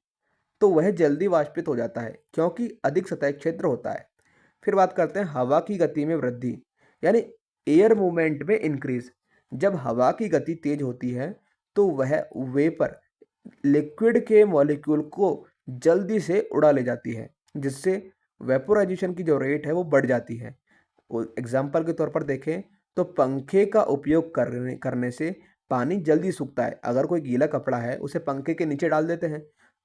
तो वह जल्दी वाष्पित हो जाता है क्योंकि अधिक सतह क्षेत्र होता है। फिर बात करते हैं हवा की गति में वृद्धि यानी एयर मूवमेंट में इंक्रीज। जब हवा की गति तेज होती है तो वह वेपर लिक्विड के मॉलिक्यूल को जल्दी से उड़ा ले जाती है जिससे वेपोराइजेशन की जो रेट है वो बढ़ जाती है। एग्जाम्पल के तौर पर देखें तो पंखे का उपयोग करने से पानी जल्दी सूखता है। अगर कोई गीला कपड़ा है उसे पंखे के नीचे डाल देते हैं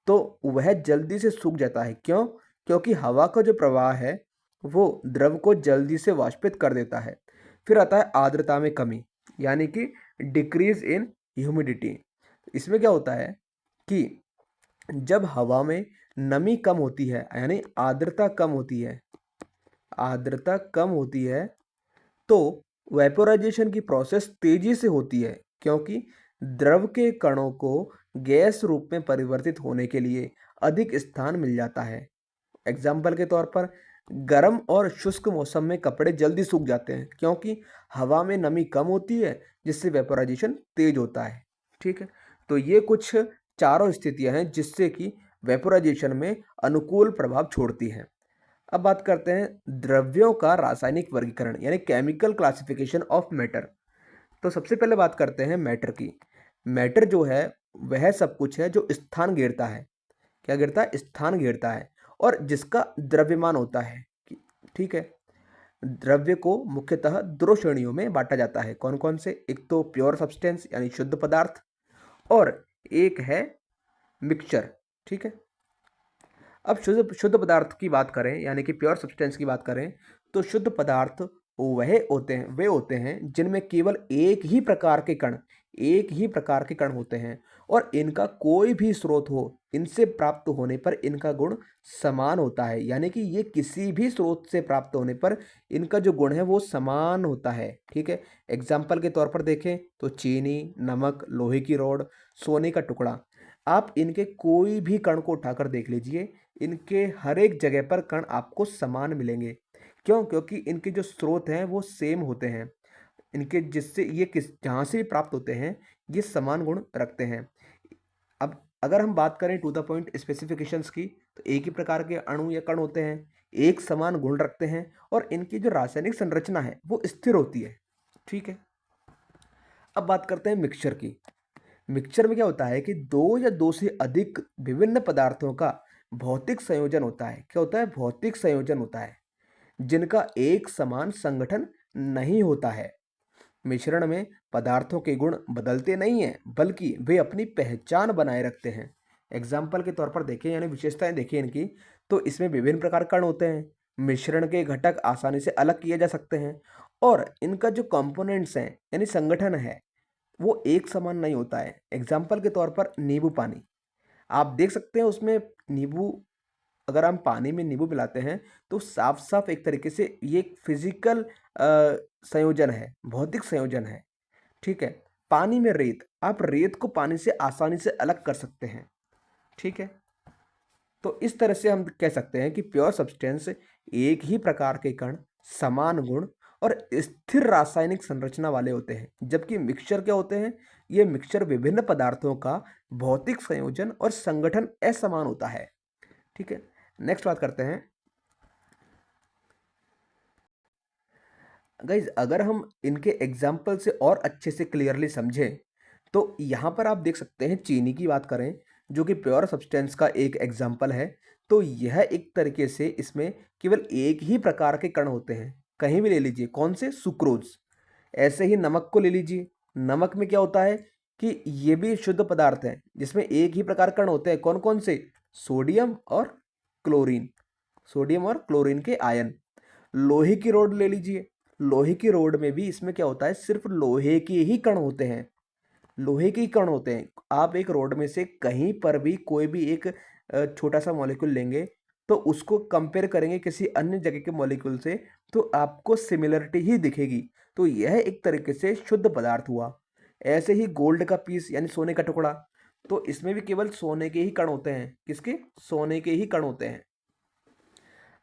तो वह जल्दी से सूख जाता है। क्यों? क्योंकि हवा का जो प्रवाह है वो द्रव को जल्दी से वाष्पित कर देता है। फिर आता है आर्द्रता में कमी यानी कि डिक्रीज इन ह्यूमिडिटी। इसमें क्या होता है कि जब हवा में नमी कम होती है यानी आर्द्रता कम होती है तो वेपोराइजेशन की प्रोसेस तेजी से होती है क्योंकि द्रव के कणों को गैस रूप में परिवर्तित होने के लिए अधिक स्थान मिल जाता है। एग्जाम्पल के तौर पर गर्म और शुष्क मौसम में कपड़े जल्दी सूख जाते हैं क्योंकि हवा में नमी कम होती है जिससे वेपोराइजेशन तेज होता है। ठीक है, तो ये कुछ चारों स्थितियां हैं जिससे कि वेपोराइजेशन में अनुकूल प्रभाव छोड़ती हैं। अब बात करते हैं द्रव्यों का रासायनिक वर्गीकरण यानी केमिकल क्लासिफिकेशन ऑफ मैटर। तो सबसे पहले बात करते हैं मैटर की। मैटर जो है वह सब कुछ है जो स्थान घेरता है। क्या घेरता है? स्थान घेरता है और जिसका द्रव्यमान होता है। ठीक है, द्रव्य को मुख्यतः दो श्रेणियों में बांटा जाता है। कौन कौन से? एक तो प्योर सब्सटेंस यानी शुद्ध पदार्थ और एक है मिक्सचर। ठीक है, अब शुद्ध पदार्थ की बात करें यानी कि प्योर सब्सटेंस की बात करें तो शुद्ध पदार्थ वे होते हैं जिनमें केवल एक ही प्रकार के कण होते हैं और इनका कोई भी स्रोत हो, इनसे प्राप्त होने पर इनका गुण समान होता है। यानी कि ये किसी भी स्रोत से प्राप्त होने पर इनका जो गुण है वो समान होता है। ठीक है, एग्जाम्पल के तौर पर देखें तो चीनी, नमक, लोहे की रॉड, सोने का टुकड़ा। आप इनके कोई भी कण को उठाकर देख लीजिए, इनके हर एक जगह पर कण आपको समान मिलेंगे। क्यों? क्योंकि इनके जो स्रोत हैं वो सेम होते हैं। इनके जिससे ये जहाँ से भी प्राप्त होते हैं ये समान गुण रखते हैं। अब अगर हम बात करें टू द पॉइंट स्पेसिफिकेशंस की तो एक ही प्रकार के अणु या कण होते हैं, एक समान गुण रखते हैं और इनकी जो रासायनिक संरचना है वो स्थिर होती है। ठीक है, अब बात करते हैं मिक्सचर की। मिक्सचर में क्या होता है कि दो या दो से अधिक विभिन्न पदार्थों का भौतिक संयोजन होता है। क्या होता है? भौतिक संयोजन होता है जिनका एक समान संगठन नहीं होता है। मिश्रण में पदार्थों के गुण बदलते नहीं हैं बल्कि वे अपनी पहचान बनाए रखते हैं। एग्जाम्पल के तौर पर देखें यानी विशेषताएं देखें इनकी तो इसमें विभिन्न प्रकार कण होते हैं। मिश्रण के घटक आसानी से अलग किए जा सकते हैं और इनका जो कंपोनेंट्स हैं यानी संगठन है वो एक समान नहीं होता है। एग्जाम्पल के तौर पर नींबू पानी, आप देख सकते हैं उसमें नींबू, अगर हम पानी में नींबू मिलाते हैं तो साफ साफ एक तरीके से ये एक फिजिकल संयोजन है, भौतिक संयोजन है। ठीक है, पानी में रेत, आप रेत को पानी से आसानी से अलग कर सकते हैं। ठीक है, तो इस तरह से हम कह सकते हैं कि प्योर सब्सटेंस एक ही प्रकार के कण, समान गुण और स्थिर रासायनिक संरचना वाले होते हैं, जबकि मिक्सचर क्या होते हैं, ये मिक्सचर विभिन्न पदार्थों का भौतिक संयोजन और संगठन असमान होता है। ठीक है, नेक्स्ट बात करते हैं गाइज, अगर हम इनके एग्जाम्पल से और अच्छे से क्लियरली समझें तो यहाँ पर आप देख सकते हैं, चीनी की बात करें जो कि प्योर सब्सटेंस का एक एग्जाम्पल है, तो यह एक तरीके से इसमें केवल एक ही प्रकार के कण होते हैं। कहीं भी ले लीजिए, कौन से, सुक्रोज। ऐसे ही नमक को ले लीजिए, नमक में क्या होता है कि ये भी शुद्ध पदार्थ है जिसमें एक ही प्रकार कण होते हैं। कौन कौन से, सोडियम और क्लोरीन, सोडियम और क्लोरीन के आयन। लोहे की रोड ले लीजिए, लोहे की रोड में भी इसमें क्या होता है, सिर्फ लोहे के ही कण होते हैं, लोहे के ही कण होते हैं। आप एक रोड में से कहीं पर भी कोई भी एक छोटा सा मॉलिक्यूल लेंगे तो उसको कंपेयर करेंगे किसी अन्य जगह के मॉलिक्यूल से तो आपको सिमिलरिटी ही दिखेगी। तो यह एक तरीके से शुद्ध पदार्थ हुआ। ऐसे ही गोल्ड का पीस यानी सोने का टुकड़ा, तो इसमें भी केवल सोने के ही कण होते हैं। किसके, सोने के ही कण होते हैं।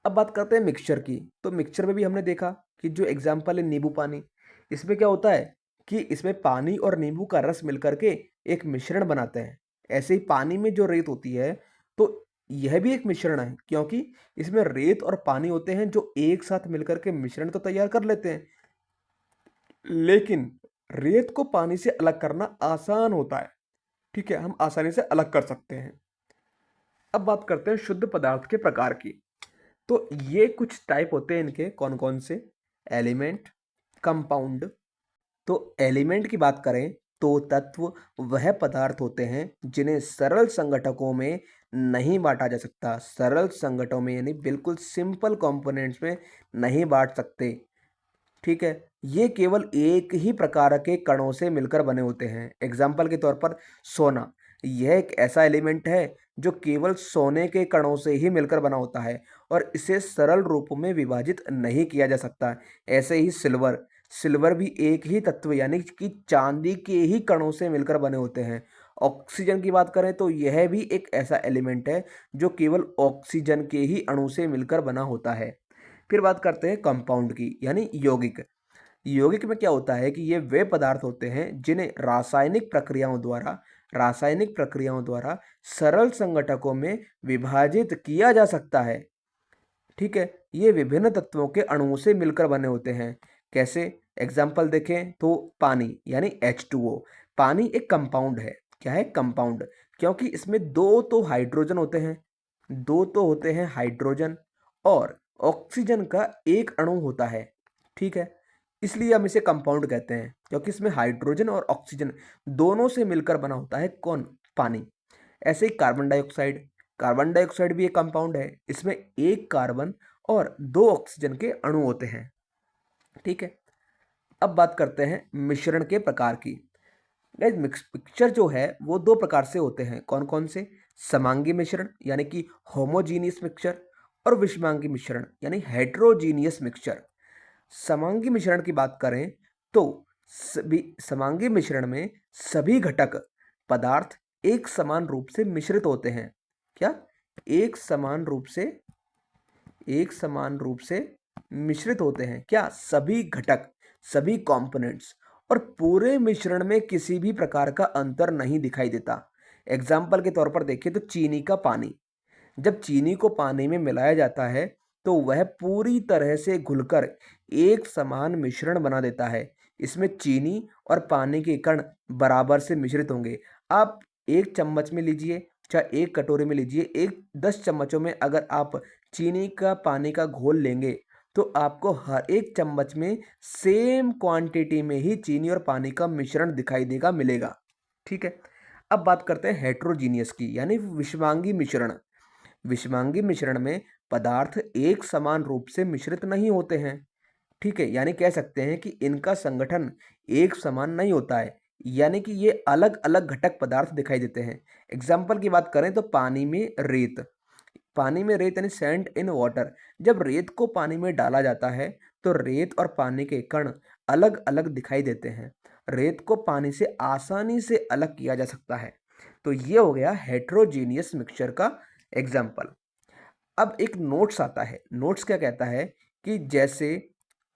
अब बात करते हैं मिक्सचर की, तो मिक्सचर में भी हमने देखा कि जो एग्जाम्पल है नींबू पानी, इसमें क्या होता है कि इसमें पानी और नींबू का रस मिलकर के एक मिश्रण बनाते हैं। ऐसे ही पानी में जो रेत होती है तो यह भी एक मिश्रण है, क्योंकि इसमें रेत और पानी होते हैं जो एक साथ मिलकर के मिश्रण तो तैयार कर लेते हैं, लेकिन रेत को पानी से अलग करना आसान होता है। ठीक है, हम आसानी से अलग कर सकते हैं। अब बात करते हैं शुद्ध पदार्थ के प्रकार की, तो ये कुछ टाइप होते हैं इनके, कौन कौन से, एलिमेंट, कंपाउंड। तो एलिमेंट की बात करें तो तत्व वह पदार्थ होते हैं जिन्हें सरल संगठकों में नहीं बांटा जा सकता। सरल संगठनों में यानी बिल्कुल सिंपल कंपोनेंट्स में नहीं बांट सकते। ठीक है, ये केवल एक ही प्रकार के कणों से मिलकर बने होते हैं। एग्जाम्पल के तौर पर सोना, यह एक ऐसा एलिमेंट है जो केवल सोने के कणों से ही मिलकर बना होता है और इसे सरल रूप में विभाजित नहीं किया जा सकता। ऐसे ही सिल्वर, सिल्वर भी एक ही तत्व यानी कि चांदी के ही कणों से मिलकर बने होते हैं। ऑक्सीजन की बात करें तो यह भी एक ऐसा एलिमेंट है जो केवल ऑक्सीजन के ही अणु से मिलकर बना होता है। फिर बात करते हैं कंपाउंड की यानी यौगिक। यौगिक में क्या होता है कि ये वे पदार्थ होते हैं जिन्हें रासायनिक प्रक्रियाओं द्वारा सरल संगठकों में विभाजित किया जा सकता है। ठीक है, ये विभिन्न तत्वों के अणुओं से मिलकर बने होते हैं। कैसे, एग्जाम्पल देखें तो पानी यानी H2O, पानी एक कंपाउंड है। क्या है, कंपाउंड, क्योंकि इसमें दो तो हाइड्रोजन होते हैं, दो तो होते हैं हाइड्रोजन और ऑक्सीजन का एक अणु होता है। ठीक है, इसलिए हम इसे कंपाउंड कहते हैं क्योंकि इसमें हाइड्रोजन और ऑक्सीजन दोनों से मिलकर बना होता है कौन, पानी। ऐसे ही कार्बन डाइऑक्साइड, कार्बन डाइऑक्साइड भी एक कंपाउंड है, इसमें एक कार्बन और दो ऑक्सीजन के अणु होते हैं। ठीक है, अब बात करते हैं मिश्रण के प्रकार की। गाइस, मिक्सचर जो है वो दो प्रकार से होते हैं। कौन कौन से, समांगी मिश्रण यानी कि होमोजीनियस मिक्सचर और विषमांगी मिश्रण यानी हेट्रोजीनियस मिक्सचर। समांगी मिश्रण की बात करें तो सभी समांगी मिश्रण में सभी घटक पदार्थ एक समान रूप से मिश्रित होते हैं। क्या, एक समान रूप से मिश्रित होते हैं। क्या, सभी घटक, सभी कंपोनेंट्स, और पूरे मिश्रण में किसी भी प्रकार का अंतर नहीं दिखाई देता। एग्जाम्पल के तौर पर देखिए तो चीनी का पानी, जब चीनी को पानी में मिलाया जाता है तो वह पूरी तरह से घुलकर एक समान मिश्रण बना देता है। इसमें चीनी और पानी के कण बराबर से मिश्रित होंगे। आप एक चम्मच में लीजिए चाहे एक कटोरे में लीजिए, एक 10 चम्मचों में अगर आप चीनी का पानी का घोल लेंगे तो आपको हर एक चम्मच में सेम क्वांटिटी में ही चीनी और पानी का मिश्रण दिखाई देगा, मिलेगा। ठीक है, अब बात करते हैं हेट्रोजीनियस की यानी विषमांगी मिश्रण। विषमांगी मिश्रण में पदार्थ एक समान रूप से मिश्रित नहीं होते हैं। ठीक है, यानी कह सकते हैं कि इनका संगठन एक समान नहीं होता है, यानी कि ये अलग अलग घटक पदार्थ दिखाई देते हैं। एग्जाम्पल की बात करें तो पानी में रेत, पानी में रेत यानी सैंड इन वाटर। जब रेत को पानी में डाला जाता है तो रेत और पानी के कण अलग अलग दिखाई देते हैं। रेत को पानी से आसानी से अलग किया जा सकता है। तो ये हो गया हेट्रोजीनियस मिक्सचर का एग्जाम्पल। अब एक नोट्स आता है। नोट्स क्या कहता है कि जैसे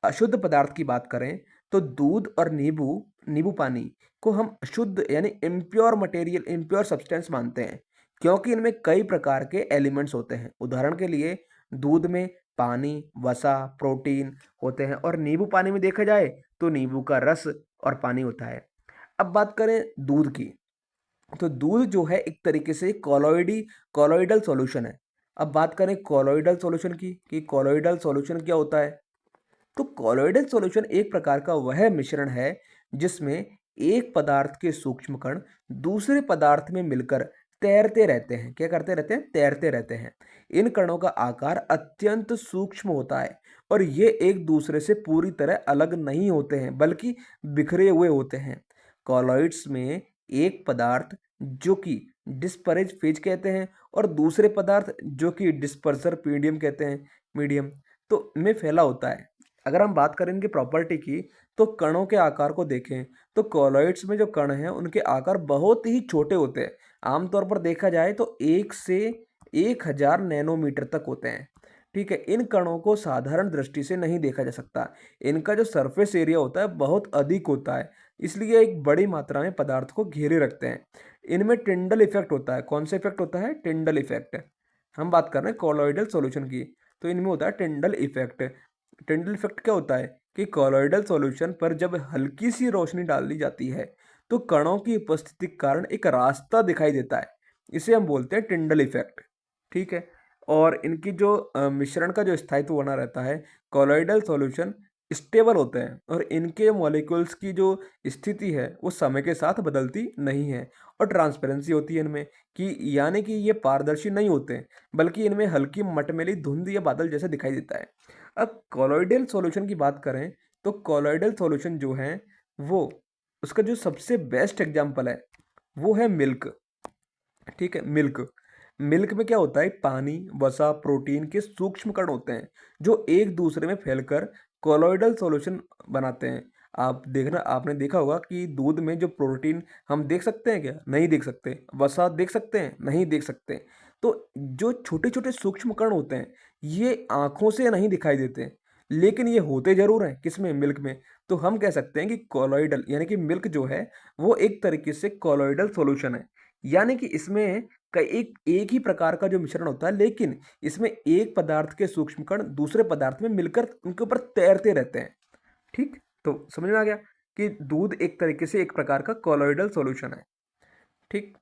अशुद्ध पदार्थ की बात करें तो दूध और नींबू नींबू पानी को हम अशुद्ध यानी इम्प्योर मटेरियल, इम्प्योर सब्सटेंस मानते हैं, क्योंकि इनमें कई प्रकार के एलिमेंट्स होते हैं। उदाहरण के लिए दूध में पानी, वसा, प्रोटीन होते हैं, और नींबू पानी में देखा जाए तो नींबू का रस और पानी होता है। अब बात करें दूध की, तो दूध जो है एक तरीके से कॉलोइडल सॉल्यूशन है। अब बात करें कॉलोइडल सॉल्यूशन की, कि कॉलोइडल सॉल्यूशन क्या होता है। तो कॉलोइडल सॉल्यूशन एक प्रकार का वह मिश्रण है जिसमें एक पदार्थ के सूक्ष्म कण दूसरे पदार्थ में मिलकर तैरते रहते हैं। क्या करते रहते हैं? तैरते रहते हैं। इन कणों का आकार अत्यंत सूक्ष्म होता है और ये एक दूसरे से पूरी तरह अलग नहीं होते हैं, बल्कि बिखरे हुए होते हैं। कॉलॉइड्स में एक पदार्थ जो कि डिस्परेज फेज कहते हैं और दूसरे पदार्थ जो कि डिस्पर्सर मीडियम कहते हैं, मीडियम, तो में फैला होता है। अगर हम बात करें इनकी प्रॉपर्टी की, तो कणों के आकार को देखें तो कॉलॉइड्स में जो कण हैं उनके आकार बहुत ही छोटे होते हैं। आमतौर पर देखा जाए तो 1 से 1000 नैनोमीटर तक होते हैं। ठीक है, इन कणों को साधारण दृष्टि से नहीं देखा जा सकता। इनका जो सरफेस एरिया होता है बहुत अधिक होता है, इसलिए एक बड़ी मात्रा में पदार्थ को घेरे रखते हैं। इनमें टिंडल इफेक्ट होता है। कौन सा इफेक्ट होता है? Tyndall effect. हम बात कर रहे हैं कॉलॉइडल सॉल्यूशन की, तो इनमें होता है टिंडल इफेक्ट। टिंडल इफेक्ट क्या होता है कि कॉलॉइडल सॉल्यूशन पर जब हल्की सी रोशनी डाल दी जाती है तो कणों की उपस्थिति के कारण एक रास्ता दिखाई देता है। इसे हम बोलते हैं टिंडल इफेक्ट। ठीक है, और इनकी जो मिश्रण का जो स्थायित्व बना रहता है, कॉलॉइडल सॉल्यूशन स्टेबल होते हैं और इनके मॉलिक्यूल्स की जो स्थिति है वो समय के साथ बदलती नहीं है। और ट्रांसपेरेंसी होती है इनमें, कि यानी कि ये पारदर्शी नहीं होते हैं, बल्कि इनमें हल्की मटमैली धुंध या बादल जैसा दिखाई देता है। अब कॉलॉइडल सॉल्यूशन की बात करें तो कॉलॉइडल सॉल्यूशन जो है वो, उसका जो सबसे बेस्ट एग्जांपल है वो है मिल्क। ठीक है, मिल्क। मिल्क में क्या होता है? पानी, वसा, प्रोटीन के सूक्ष्म कण होते हैं जो एक दूसरे में फैलकर कॉलॉइडल सॉल्यूशन बनाते हैं। आपने देखा होगा कि दूध में जो प्रोटीन हम देख सकते हैं क्या? नहीं देख सकते। वसा देख सकते हैं? नहीं देख सकते। तो जो छोटे छोटे सूक्ष्म कण होते हैं ये आंखों से नहीं दिखाई देते, लेकिन ये होते जरूर हैं। किसमें? मिल्क में। तो हम कह सकते हैं कि कॉलॉइडल यानी कि मिल्क जो है वो एक तरीके से कॉलॉइडल सॉल्यूशन है। यानी कि इसमें कई एक एक ही प्रकार का जो मिश्रण होता है, लेकिन इसमें एक पदार्थ के सूक्ष्म कण दूसरे पदार्थ में मिलकर उनके ऊपर तैरते रहते हैं। ठीक, तो समझ में आ गया कि दूध एक तरीके से एक प्रकार का कॉलॉइडल सॉल्यूशन है। ठीक,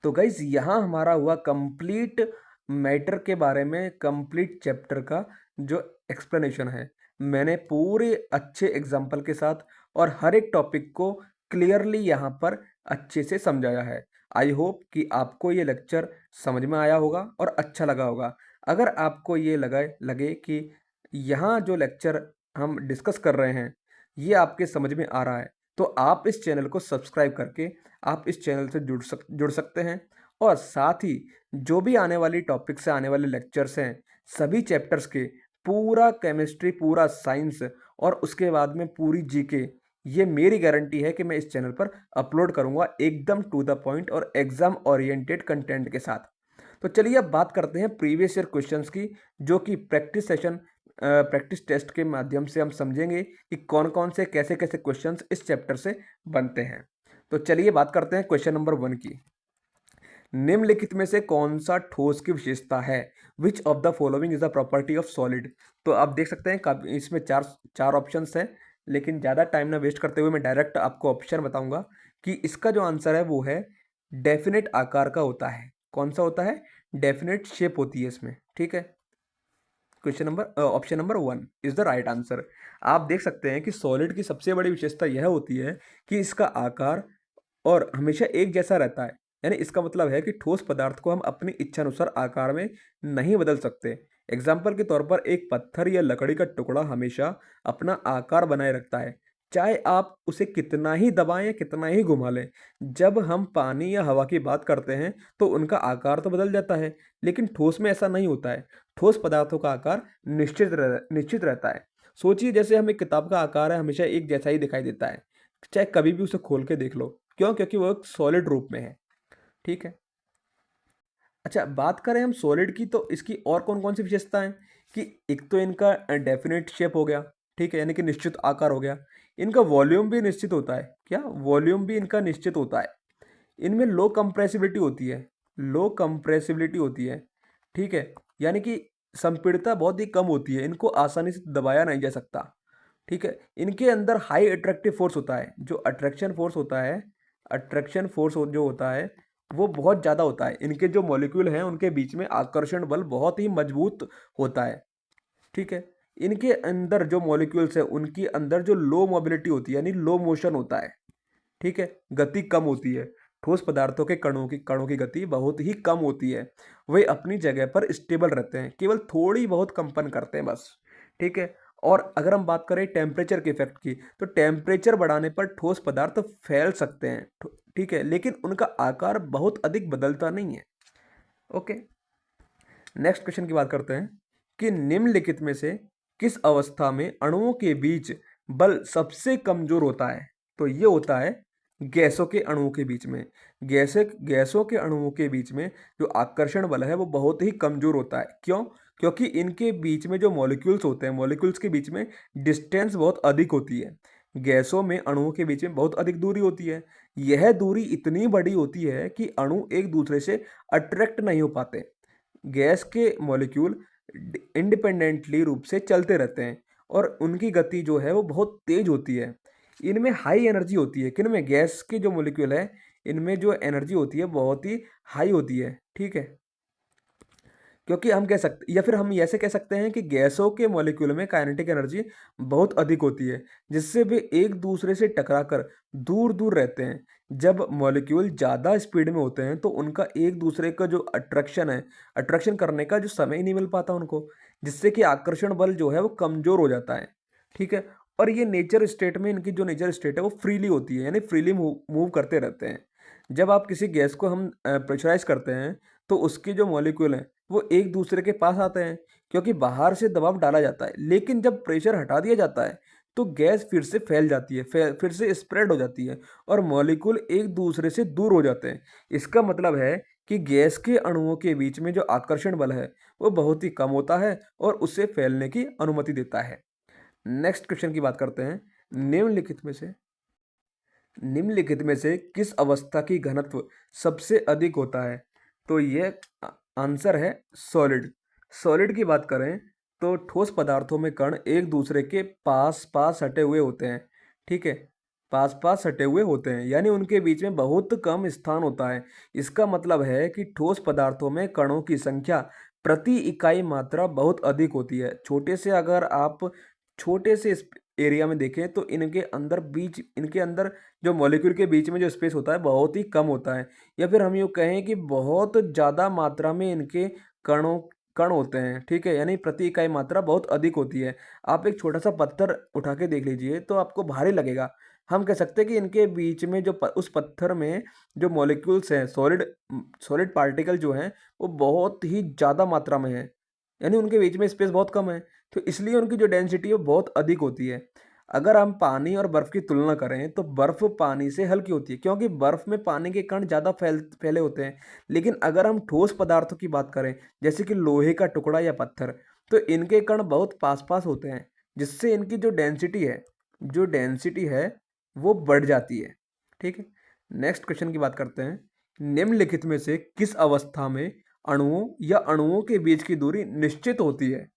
तो गाइज यहाँ हमारा हुआ कंप्लीट मैटर के बारे में, कंप्लीट चैप्टर का जो एक्सप्लेनेशन है। मैंने पूरे अच्छे एग्जाम्पल के साथ और हर एक टॉपिक को क्लियरली यहाँ पर अच्छे से समझाया है। आई होप कि आपको ये लेक्चर समझ में आया होगा और अच्छा लगा होगा। अगर आपको ये लगे कि यहाँ जो लेक्चर हम डिस्कस कर रहे हैं ये आपके समझ में आ रहा है, तो आप इस चैनल को सब्सक्राइब करके आप इस चैनल से जुड़ सकते हैं। और साथ ही जो भी आने वाली टॉपिक से आने वाले लेक्चर्स हैं, सभी चैप्टर्स के पूरा केमिस्ट्री, पूरा साइंस और उसके बाद में पूरी जीके, ये मेरी गारंटी है कि मैं इस चैनल पर अपलोड करूंगा एकदम टू द पॉइंट और एग्जाम ओरिएंटेड कंटेंट के साथ। तो चलिए अब बात करते हैं प्रीवियस ईयर क्वेश्चंस की, जो कि प्रैक्टिस टेस्ट के माध्यम से हम समझेंगे कि कौन कौन से कैसे कैसे क्वेश्चंस इस चैप्टर से बनते हैं। तो चलिए बात करते हैं क्वेश्चन नंबर 1 की। निम्नलिखित में से कौन सा ठोस की विशेषता है? Which of the following is the property of solid? तो आप देख सकते हैं इसमें चार चार ऑप्शंस हैं, लेकिन ज़्यादा टाइम ना वेस्ट करते हुए मैं डायरेक्ट आपको ऑप्शन बताऊंगा कि इसका जो आंसर है वो है डेफिनेट आकार का होता है। कौन सा होता है? डेफिनेट शेप होती है इसमें। ठीक है, option number 1 is the right answer. आप देख सकते हैं कि सॉलिड की सबसे बड़ी विशेषता यह होती है कि इसका आकार और हमेशा एक जैसा रहता है। यानी इसका मतलब है कि ठोस पदार्थ को हम अपनी इच्छा अनुसार आकार में नहीं बदल सकते। एग्जाम्पल के तौर पर एक पत्थर या लकड़ी का टुकड़ा हमेशा अपना आकार बनाए रखता है, चाहे आप उसे कितना ही दबाएं या कितना ही घुमा लें। जब हम पानी या हवा की बात करते हैं तो उनका आकार तो बदल जाता है, लेकिन ठोस में ऐसा नहीं होता है। ठोस पदार्थों का आकार निश्चित रहता है। सोचिए जैसे हम एक किताब का आकार है हमेशा एक जैसा ही दिखाई देता है, चाहे कभी भी उसे खोल के देख लो। क्यों? क्योंकि वो एक सॉलिड रूप में है। ठीक है, अच्छा बात करें हम सॉलिड की, तो इसकी और कौन कौन सी विशेषताएं हैं? कि एक तो इनका डेफिनेट शेप हो गया, ठीक है, यानी कि निश्चित आकार हो गया। इनका वॉल्यूम भी निश्चित होता है, क्या वॉल्यूम भी इनका निश्चित होता है। इनमें लो कंप्रेसिबिलिटी होती है, लो कंप्रेसिबिलिटी होती है, ठीक है, यानी कि संपीड़ितता बहुत ही कम होती है, इनको आसानी से दबाया नहीं जा सकता, ठीक है। इनके अंदर हाई अट्रैक्टिव फोर्स होता है, जो अट्रैक्शन फोर्स होता है, अट्रैक्शन फोर्स जो होता है वो बहुत ज़्यादा होता है। इनके जो मॉलिक्यूल हैं उनके बीच में आकर्षण बल बहुत ही मजबूत होता है, ठीक है। इनके अंदर जो मॉलिक्यूल्स है उनके अंदर जो लो मोबिलिटी होती है यानी लो मोशन होता है, ठीक है, गति कम होती है। ठोस पदार्थों के कणों की गति बहुत ही कम होती है, वे अपनी जगह पर स्टेबल रहते हैं, केवल थोड़ी बहुत कंपन करते हैं बस, ठीक है। और अगर हम बात करें टेम्परेचर के इफेक्ट की, तो टेम्परेचर बढ़ाने पर ठोस पदार्थ फैल सकते हैं, ठीक है, लेकिन उनका आकार बहुत अधिक बदलता नहीं है। ओके, नेक्स्ट क्वेश्चन की बात करते हैं कि निम्नलिखित में से किस अवस्था में अणुओं के बीच बल सबसे कमजोर होता है। तो ये होता है गैसों के अणुओं के बीच में। गैसों के अणुओं के बीच में जो आकर्षण बल है वो बहुत ही कमजोर होता है। क्यों? क्योंकि इनके बीच में जो मॉलिक्यूल्स होते हैं, मॉलिक्यूल्स के बीच में डिस्टेंस बहुत अधिक होती है। गैसों में अणुओं के बीच में बहुत अधिक दूरी होती है। यह दूरी इतनी बड़ी होती है कि अणु एक दूसरे से अट्रैक्ट नहीं हो पाते। गैस के मॉलिक्यूल इंडिपेंडेंटली रूप से चलते रहते हैं और उनकी गति जो है वो बहुत तेज होती है। इनमें हाई एनर्जी होती है, किनमें? गैस के जो मॉलिक्यूल है इनमें जो एनर्जी होती है बहुत ही हाई होती है, ठीक है। क्योंकि हम कह सकते, या फिर हम ऐसे कह सकते हैं कि गैसों के मॉलिक्यूल में काइनेटिक एनर्जी बहुत अधिक होती है, जिससे वे एक दूसरे से टकराकर दूर दूर रहते हैं। जब मॉलिक्यूल ज़्यादा स्पीड में होते हैं तो उनका एक दूसरे का जो अट्रैक्शन है, अट्रैक्शन करने का जो समय ही नहीं मिल पाता उनको, जिससे कि आकर्षण बल जो है वो कमज़ोर हो जाता है, ठीक है। और ये नेचर स्टेट में, इनकी जो नेचर स्टेट है वो फ्रीली होती है, यानी फ्रीली मूव करते रहते हैं। जब आप किसी गैस को हम प्रेशराइज करते हैं तो उसके जो मॉलिक्यूल हैं वो एक दूसरे के पास आते हैं, क्योंकि बाहर से दबाव डाला जाता है। लेकिन जब प्रेशर हटा दिया जाता है तो गैस फिर से फैल जाती है, फिर से स्प्रेड हो जाती है और मॉलिक्यूल एक दूसरे से दूर हो जाते हैं। इसका मतलब है कि गैस के अणुओं के बीच में जो आकर्षण बल है वो बहुत ही कम होता है और उससे फैलने की अनुमति देता है। नेक्स्ट क्वेश्चन की बात करते हैं। निम्नलिखित में से निम्नलिखित में से किस अवस्था की घनत्व सबसे अधिक होता है? तो ये आंसर है सॉलिड। सॉलिड की बात करें तो ठोस पदार्थों में कण एक दूसरे के पास पास हटे हुए होते हैं, ठीक है, पास पास हटे हुए होते हैं, यानी उनके बीच में बहुत कम स्थान होता है। इसका मतलब है कि ठोस पदार्थों में कणों की संख्या प्रति इकाई मात्रा बहुत अधिक होती है। अगर आप छोटे से एरिया में देखें तो इनके अंदर जो मॉलिक्यूल के बीच में जो स्पेस होता है बहुत ही कम होता है, या फिर हम यूँ कहें कि बहुत ज़्यादा मात्रा में इनके कणों कण होते हैं, ठीक है, यानी प्रति इकाई मात्रा बहुत अधिक होती है। आप एक छोटा सा पत्थर उठा के देख लीजिए तो आपको भारी लगेगा। हम कह सकते हैं कि इनके बीच में उस पत्थर में जो मॉलिक्यूल्स हैं, सॉलिड पार्टिकल जो हैं वो बहुत ही ज़्यादा मात्रा में है, यानी उनके बीच में स्पेस बहुत कम है, तो इसलिए उनकी जो डेंसिटी है वो बहुत अधिक होती है। अगर हम पानी और बर्फ़ की तुलना करें तो बर्फ़ पानी से हल्की होती है, क्योंकि बर्फ़ में पानी के कण ज़्यादा फैले होते हैं। लेकिन अगर हम ठोस पदार्थों की बात करें, जैसे कि लोहे का टुकड़ा या पत्थर, तो इनके कण बहुत पास-पास होते हैं, जिससे इनकी जो डेंसिटी है वो बढ़ जाती है, ठीक है। नेक्स्ट क्वेश्चन की बात करते हैं। निम्नलिखित में से किस अवस्था में अणुओं के बीच की दूरी निश्चित होती है?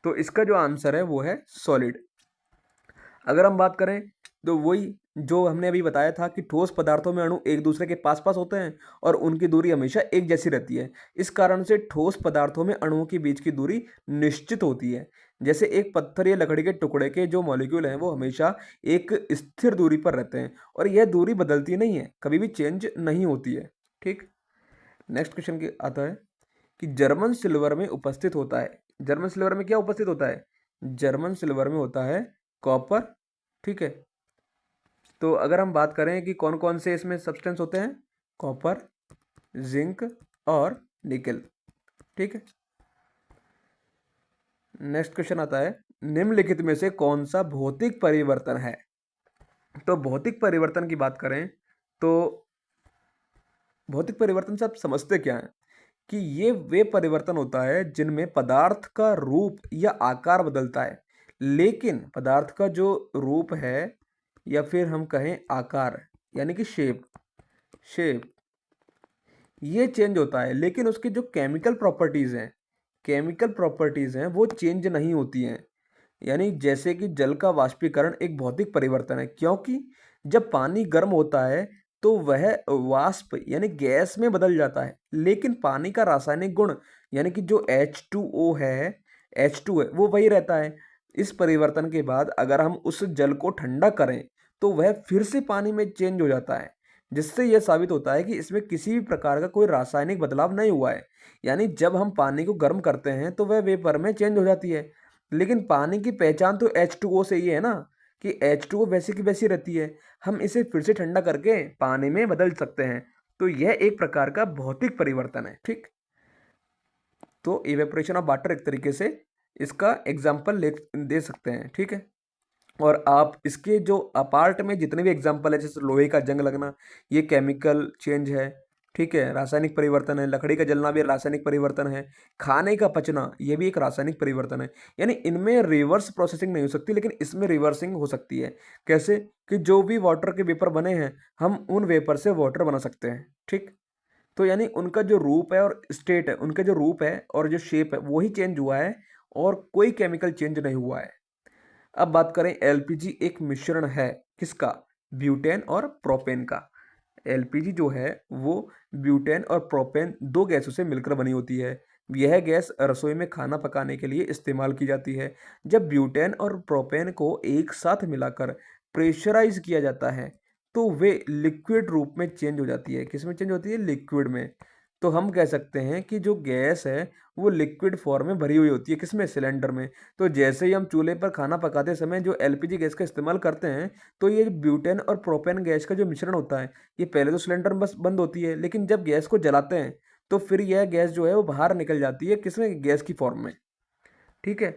तो इसका जो आंसर है वो है सॉलिड। अगर हम बात करें तो वही जो हमने अभी बताया था कि ठोस पदार्थों में अणु एक दूसरे के पास पास होते हैं और उनकी दूरी हमेशा एक जैसी रहती है। इस कारण से ठोस पदार्थों में अणुओं के बीच की दूरी निश्चित होती है। जैसे एक पत्थर या लकड़ी के टुकड़े के जो मॉलिक्यूल हैं वो हमेशा एक स्थिर दूरी पर रहते हैं और यह दूरी बदलती नहीं है, कभी भी चेंज नहीं होती है, ठीक। नेक्स्ट क्वेश्चन की आता है कि जर्मन सिल्वर में उपस्थित होता है। जर्मन सिल्वर में क्या उपस्थित होता है? जर्मन सिल्वर में होता है कॉपर, ठीक है। तो अगर हम बात करें कि कौन कौन से इसमें सब्सटेंस होते हैं, कॉपर, जिंक और निकेल, ठीक है। नेक्स्ट क्वेश्चन आता है, निम्नलिखित में से कौन सा भौतिक परिवर्तन है? तो भौतिक परिवर्तन की बात करें तो भौतिक परिवर्तन से आप समझते क्या हैं? कि ये वे परिवर्तन होता है जिनमें पदार्थ का रूप या आकार बदलता है, लेकिन पदार्थ का जो रूप है या फिर हम कहें आकार यानी कि शेप शेप ये चेंज होता है, लेकिन उसकी जो केमिकल प्रॉपर्टीज़ हैं वो चेंज नहीं होती हैं। यानी जैसे कि जल का वाष्पीकरण एक भौतिक परिवर्तन है, क्योंकि जब पानी गर्म होता है तो वह वाष्प यानी गैस में बदल जाता है, लेकिन पानी का रासायनिक गुण यानी कि जो H2 है वो वही रहता है। इस परिवर्तन के बाद अगर हम उस जल को ठंडा करें तो वह फिर से पानी में चेंज हो जाता है, जिससे यह साबित होता है कि इसमें किसी भी प्रकार का कोई रासायनिक बदलाव नहीं हुआ है। यानी जब हम पानी को गर्म करते हैं तो वह वेपर में चेंज हो जाती है, लेकिन पानी की पहचान तो H2O से ही है ना, कि H2O वैसी की वैसी रहती है। हम इसे फिर से ठंडा करके पानी में बदल सकते हैं। तो यह एक प्रकार का भौतिक परिवर्तन है। ठीक, तो इवेपोरेशन ऑफ वाटर एक तरीके से इसका एग्जाम्पल ले दे सकते हैं। ठीक है, और आप इसके जो अपार्ट में जितने भी एग्जाम्पल है, जैसे लोहे का जंग लगना, ये केमिकल चेंज है। ठीक है, रासायनिक परिवर्तन है। लकड़ी का जलना भी रासायनिक परिवर्तन है। खाने का पचना ये भी एक रासायनिक परिवर्तन है। यानी इनमें रिवर्स प्रोसेसिंग नहीं हो सकती, लेकिन इसमें रिवर्सिंग हो सकती है। कैसे? कि जो भी वाटर के वेपर बने हैं हम उन वेपर से वाटर बना सकते हैं। ठीक, तो यानी उनका जो रूप है और स्टेट है, उनका जो रूप है और जो शेप है वही चेंज हुआ है, और कोई केमिकल चेंज नहीं हुआ है। अब बात करें, एलपीजी एक मिश्रण है किसका? ब्यूटेन और प्रोपेन का। एलपीजी जो है वो ब्यूटेन और प्रोपेन दो गैसों से मिलकर बनी होती है। यह गैस रसोई में खाना पकाने के लिए इस्तेमाल की जाती है। जब ब्यूटेन और प्रोपेन को एक साथ मिलाकर प्रेशराइज किया जाता है तो वे लिक्विड रूप में चेंज हो जाती है। किस में चेंज होती है? लिक्विड में। तो हम कह सकते हैं कि जो गैस है वो लिक्विड फॉर्म में भरी हुई होती है। किसमें? सिलेंडर में। तो जैसे ही हम चूल्हे पर खाना पकाते समय जो एलपीजी गैस का इस्तेमाल करते हैं, तो ये ब्यूटेन और प्रोपेन गैस का जो मिश्रण होता है, ये पहले तो सिलेंडर में बस बंद होती है, लेकिन जब गैस को जलाते हैं तो फिर यह गैस जो है वो बाहर निकल जाती है। किसमें? गैस की फॉर्म में। ठीक है,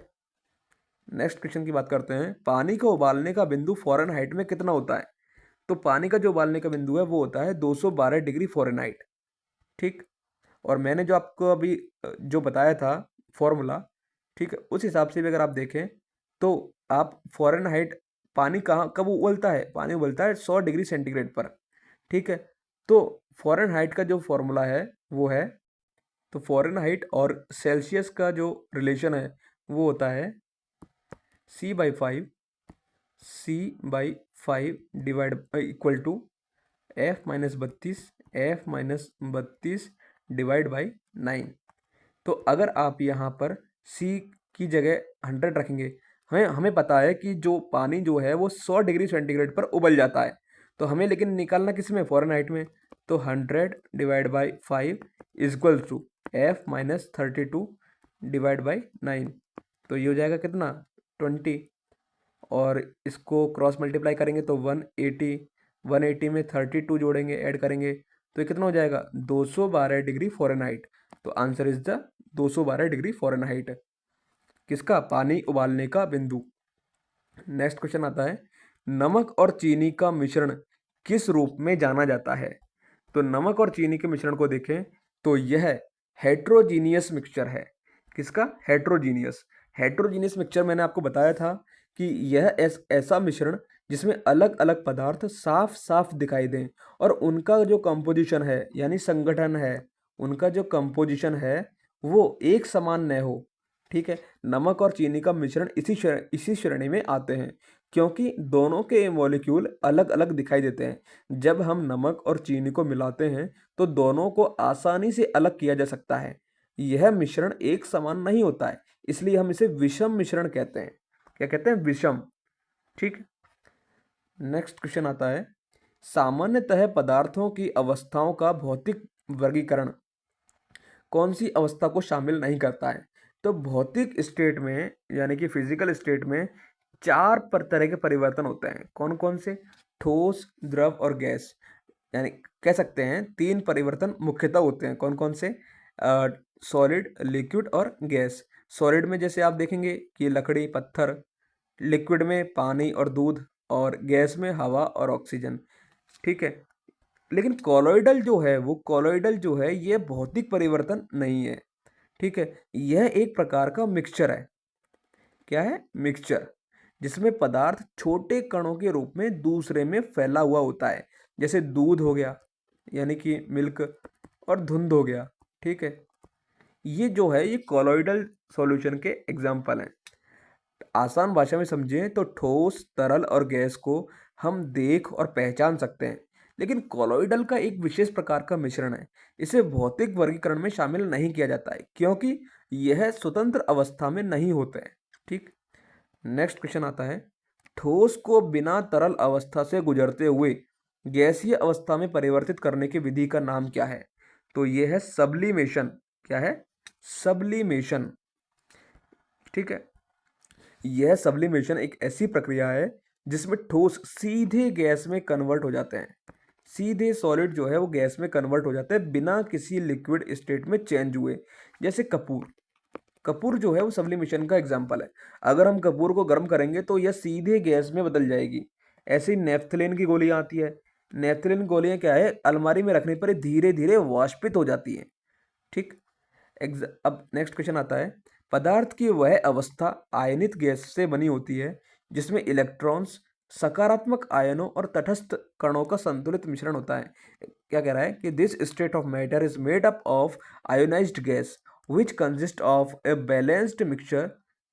नेक्स्ट क्वेश्चन की बात करते हैं। पानी को उबालने का बिंदु फ़ारेनहाइट में कितना होता है? तो पानी का जो उबालने का बिंदु है वो होता है 212 डिग्री फ़ारेनहाइट। ठीक, और मैंने जो आपको अभी जो बताया था फॉर्मूला, ठीक है, उस हिसाब से भी अगर आप देखें तो आप फ़ारेनहाइट, पानी कहाँ कब उबलता है? पानी उबलता है 100 डिग्री सेंटीग्रेड पर। ठीक है, तो फ़ारेनहाइट का जो फॉर्मूला है वो है, तो फ़ारेनहाइट और सेल्सियस का जो रिलेशन है वो होता है C/5 divide equal to F-32 divide by 9। तो अगर आप यहाँ पर C की जगह 100 रखेंगे, हमें हमें पता है कि जो पानी जो है वो 100 डिग्री सेंटीग्रेड पर उबल जाता है, तो हमें लेकिन निकालना किस में? फ़ारेनहाइट में। तो 100 divide by 5 equal to F-32 divide by 9। तो ये हो जाएगा कितना? 20। और इसको क्रॉस मल्टीप्लाई करेंगे तो 180, 180 में 32 जोड़ेंगे, ऐड करेंगे, तो ये कितना हो जाएगा? 212 डिग्री फ़ारेनहाइट। तो answer is the 212 degree Fahrenheit. किसका? पानी उबालने का बिंदु। नेक्स्ट क्वेश्चन आता है, नमक और चीनी का मिश्रण किस रूप में जाना जाता है? तो नमक और चीनी के मिश्रण को देखें तो यह हेट्रोजीनियस मिक्सचर है। किसका? हेट्रोजीनियस। हेट्रोजीनियस मिक्सचर मैंने आपको बताया था कि यह ऐसा मिश्रण जिसमें अलग अलग पदार्थ साफ साफ दिखाई दें और उनका जो कंपोजिशन है यानी संगठन है, उनका जो कंपोजिशन है वो एक समान न हो। ठीक है, नमक और चीनी का मिश्रण इसी श्रेणी में आते हैं, क्योंकि दोनों के मॉलिक्यूल अलग अलग दिखाई देते हैं। जब हम नमक और चीनी को मिलाते हैं तो दोनों को आसानी से अलग किया जा सकता है। यह मिश्रण एक समान नहीं होता है, इसलिए हम इसे विषम मिश्रण कहते हैं। क्या कहते हैं? विषम। ठीक, नेक्स्ट क्वेश्चन आता है, सामान्यतः पदार्थों की अवस्थाओं का भौतिक वर्गीकरण कौन सी अवस्था को शामिल नहीं करता है? तो भौतिक स्टेट में यानी कि फिजिकल स्टेट में चार तरह के परिवर्तन होते हैं। कौन कौन से? ठोस, द्रव और गैस। यानी कह सकते हैं तीन परिवर्तन मुख्यतः होते हैं। कौन कौन से? सॉलिड, लिक्विड और गैस। सॉलिड में जैसे आप देखेंगे कि लकड़ी, पत्थर, लिक्विड में पानी और दूध, और गैस में हवा और ऑक्सीजन। ठीक है, लेकिन कॉलॉइडल जो है ये भौतिक परिवर्तन नहीं है, ठीक है। यह एक प्रकार का मिक्सचर है। क्या है? मिक्सचर, जिसमें पदार्थ छोटे कणों के रूप में दूसरे में फैला हुआ होता है। जैसे दूध हो गया, यानी कि मिल्क, और धुंध हो गया, ठीक है। ये जो है ये कॉलॉइडल सॉल्यूशन के एग्जाम्पल हैं। आसान भाषा में समझें तो ठोस, तरल और गैस को हम देख और पहचान सकते हैं, लेकिन कॉलॉइडल का एक विशेष प्रकार का मिश्रण है। इसे भौतिक वर्गीकरण में शामिल नहीं किया जाता है क्योंकि यह स्वतंत्र अवस्था में नहीं होते हैं, ठीक। नेक्स्ट क्वेश्चन आता है, ठोस को बिना तरल अवस्था से गुजरते हुए गैसीय अवस्था में परिवर्तित करने की विधि का नाम क्या है? तो यह है सब्लिमेशन। क्या है? सब्लिमेशन, ठीक है। यह सब्लिमेशन एक ऐसी प्रक्रिया है जिसमें ठोस सीधे गैस में कन्वर्ट हो जाते हैं। सीधे सॉलिड जो है वो गैस में कन्वर्ट हो जाते हैं बिना किसी लिक्विड स्टेट में चेंज हुए। जैसे कपूर, कपूर जो है वो सब्लिमेशन का एग्जाम्पल है। अगर हम कपूर को गर्म करेंगे तो यह सीधे गैस में बदल जाएगी। ऐसे ही नेफ्थलीन की गोलियां आती है। नेफ्थलीन गोलियां क्या है, अलमारी में रखने पर धीरे धीरे वाष्पित हो जाती हैं, ठीक। अब नेक्स्ट क्वेश्चन आता है, पदार्थ की वह अवस्था आयनित गैस से बनी होती है जिसमें इलेक्ट्रॉन्स, सकारात्मक आयनों और तटस्थ कणों का संतुलित मिश्रण होता है। क्या कह रहा है कि this state of matter is made up of ionised gas which consist of a balanced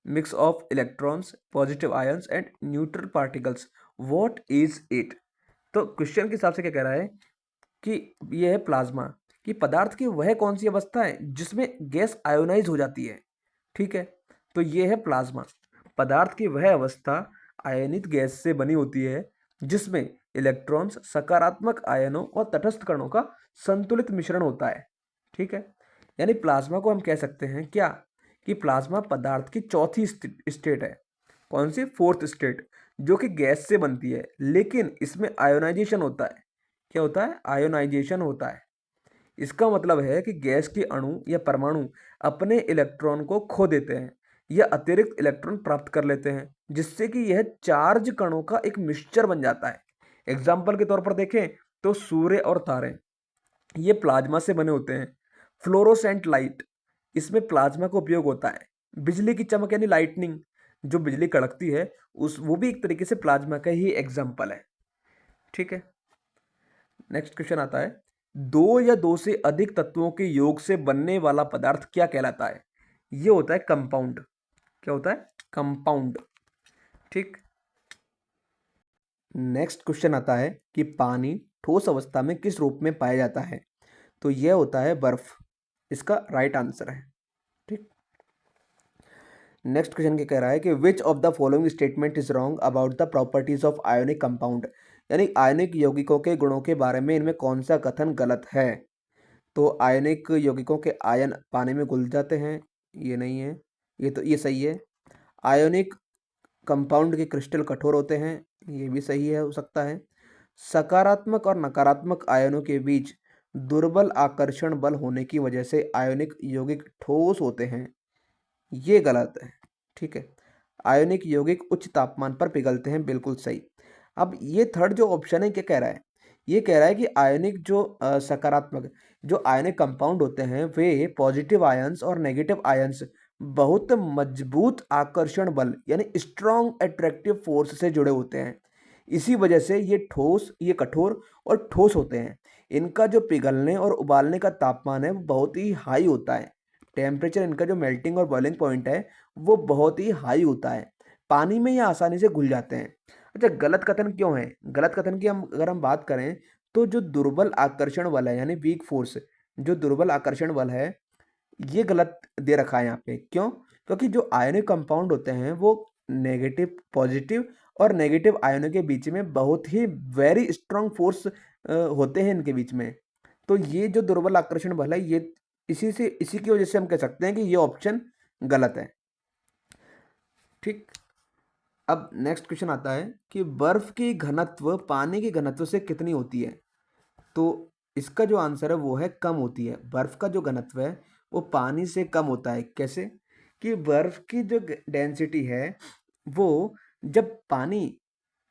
mix of electrons, positive ions and neutral particles. What is it? तो क्वेश्चन के हिसाब से क्या कह रहा है कि यह है प्लाज्मा, कि पदार्थ की वह कौन सी अवस्था है जिसमें गैस आयोनाइज हो जाती है, ठीक है। तो यह है प्लाज्मा। पदार्थ की वह अवस्था आयनित गैस से बनी होती है जिसमें इलेक्ट्रॉन्स, सकारात्मक आयनों और तटस्थ कणों का संतुलित मिश्रण होता है, ठीक है। यानी प्लाज्मा को हम कह सकते हैं क्या, कि प्लाज्मा पदार्थ की चौथी स्टेट है। कौन सी? फोर्थ स्टेट, जो कि गैस से बनती है लेकिन इसमें आयोनाइजेशन होता है। क्या होता है? आयोनाइजेशन होता है। इसका मतलब है कि गैस के अणु या परमाणु अपने इलेक्ट्रॉन को खो देते हैं या अतिरिक्त इलेक्ट्रॉन प्राप्त कर लेते हैं, जिससे कि यह चार्ज कणों का एक मिक्सचर बन जाता है। एग्जाम्पल के तौर पर देखें तो सूर्य और तारे, ये प्लाज्मा से बने होते हैं। फ्लोरोसेंट लाइट, इसमें प्लाज्मा का उपयोग होता है। बिजली की चमक यानी लाइटनिंग, जो बिजली कड़कती है उस वो भी एक तरीके से प्लाज्मा का ही एग्जाम्पल है, ठीक है। नेक्स्ट क्वेश्चन आता है, दो या दो से अधिक तत्वों के योग से बनने वाला पदार्थ क्या कहलाता है? ये होता है कंपाउंड। क्या होता है? कंपाउंड, ठीक। नेक्स्ट क्वेश्चन आता है कि पानी ठोस अवस्था में किस रूप में पाया जाता है? तो यह होता है बर्फ। इसका राइट आंसर है, ठीक। नेक्स्ट क्वेश्चन क्या कह रहा है कि which of the following statement is wrong about the properties of ionic compound, यानी आयनिक यौगिकों के गुणों के बारे में इनमें कौन सा कथन गलत है? तो आयनिक यौगिकों के आयन पानी में घुल जाते हैं, ये नहीं है। ये सही है। आयोनिक कंपाउंड के क्रिस्टल कठोर होते हैं, ये भी सही है, हो सकता है। सकारात्मक और नकारात्मक आयनों के बीच दुर्बल आकर्षण बल होने की वजह से आयोनिक यौगिक ठोस होते हैं, ये गलत है, ठीक है। आयोनिक यौगिक उच्च तापमान पर पिघलते हैं, बिल्कुल सही। अब ये थर्ड जो ऑप्शन है क्या कह रहा है? ये कह रहा है कि आयोनिक जो सकारात्मक जो आयनिक कंपाउंड होते हैं वे पॉजिटिव आयंस और नेगेटिव आयंस बहुत मजबूत आकर्षण बल यानी स्ट्रॉन्ग अट्रैक्टिव फोर्स से जुड़े होते हैं। इसी वजह से ये कठोर और ठोस होते हैं। इनका जो पिघलने और उबालने का तापमान है वो बहुत ही हाई होता है। टेम्परेचर इनका जो मेल्टिंग और बॉइलिंग पॉइंट है वो बहुत ही हाई होता है। पानी में ये आसानी से घुल जाते हैं। अच्छा, गलत कथन क्यों है? गलत कथन की अगर हम बात करें तो जो दुर्बल आकर्षण बल है यानी वीक फोर्स, जो दुर्बल आकर्षण बल है ये गलत दे रखा है यहाँ पे। क्यों? क्योंकि जो आयनिक कंपाउंड होते हैं वो नेगेटिव, पॉजिटिव और नेगेटिव आयनों के बीच में बहुत ही वेरी स्ट्रॉन्ग फोर्स होते हैं इनके बीच में। तो ये जो दुर्बल आकर्षण बल है ये इसी की वजह से हम कह सकते हैं कि ये ऑप्शन गलत है, ठीक। अब नेक्स्ट क्वेश्चन आता है कि बर्फ की घनत्व पानी के घनत्व से कितनी होती है? तो इसका जो आंसर है वो है कम होती है। बर्फ का जो घनत्व है वो पानी से कम होता है। कैसे? कि बर्फ की जो डेंसिटी है वो जब पानी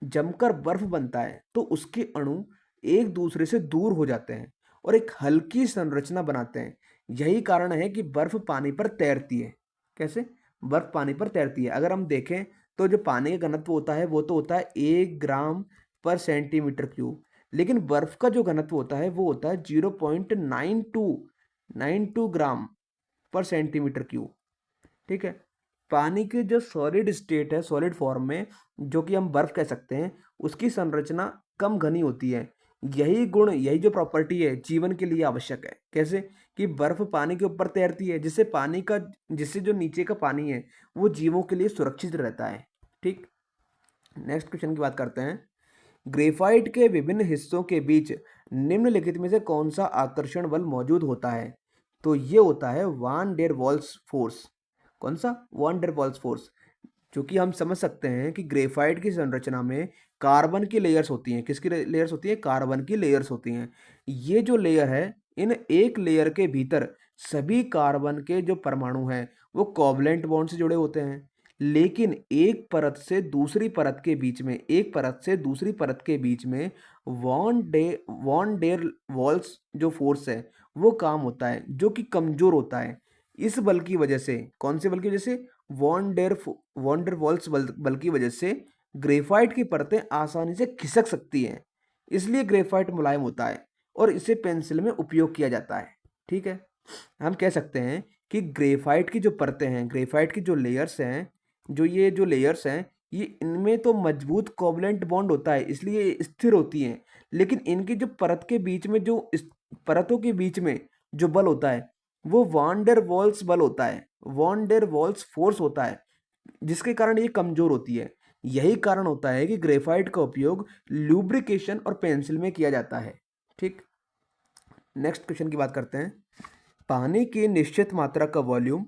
जमकर बर्फ बनता है तो उसके अणु एक दूसरे से दूर हो जाते हैं और एक हल्की संरचना बनाते हैं। यही कारण है कि बर्फ पानी पर तैरती है। कैसे? बर्फ पानी पर तैरती है। अगर हम देखें तो जो पानी का घनत्व होता है वो तो होता है 1 ग्राम पर सेंटीमीटर क्यूब, लेकिन बर्फ का जो घनत्व होता है वो होता है 0.92 ग्राम पर सेंटीमीटर क्यूब। ठीक है? पानी के जो सॉलिड स्टेट है, सॉलिड फॉर्म में, जो कि हम बर्फ कह सकते हैं, उसकी संरचना कम घनी होती है। यही गुण, यही जो प्रॉपर्टी है जीवन के लिए आवश्यक है। कैसे? कि बर्फ पानी के ऊपर तैरती है, जिससे जो नीचे का पानी है वो जीवों के लिए सुरक्षित रहता है। ठीक। नेक्स्ट क्वेश्चन की बात करते हैं। ग्रेफाइट के विभिन्न हिस्सों के बीच निम्नलिखित में से कौन सा आकर्षण बल मौजूद होता है? तो ये होता है वान डेर वाल्स फोर्स। कौन सा? Van der Waals force. जो कि हम समझ सकते हैं कि ग्रेफाइट की संरचना में कार्बन की लेयर्स होती हैं। किसकी लेयर्स होती है? कार्बन की लेयर्स होती हैं। ये जो लेयर है, इन एक लेयर के भीतर सभी कार्बन के जो परमाणु हैं वो कोवलेंट बॉन्ड से जुड़े होते हैं। लेकिन एक परत से दूसरी परत के बीच में वॉन डेर वॉल्स जो फोर्स है वो काम होता है, जो कि कमजोर होता है। इस बल की वजह से, कौन से बल की वजह से? वॉन डेर वॉल्स बल की वजह से ग्रेफाइट की परतें आसानी से खिसक सकती हैं। इसलिए ग्रेफाइट मुलायम होता है और इसे पेंसिल में उपयोग किया जाता है। ठीक है? हम कह सकते हैं कि ग्रेफाइट की जो परतें हैं, ग्रेफाइट की जो लेयर्स हैं, जो लेयर्स हैं, ये इनमें तो मजबूत कोवलेंट बॉन्ड होता है, इसलिए ये स्थिर होती हैं। लेकिन इनकी जो परत के बीच में, जो इस परतों के बीच में जो बल होता है वो वान डेर वाल्स बल होता है, वान डेर वाल्स फोर्स होता है, जिसके कारण ये कमजोर होती है। यही कारण होता है कि ग्रेफाइट का उपयोग लुब्रिकेशन और पेंसिल में किया जाता है। ठीक। नेक्स्ट क्वेश्चन की बात करते हैं। पानी की निश्चित मात्रा का वॉल्यूम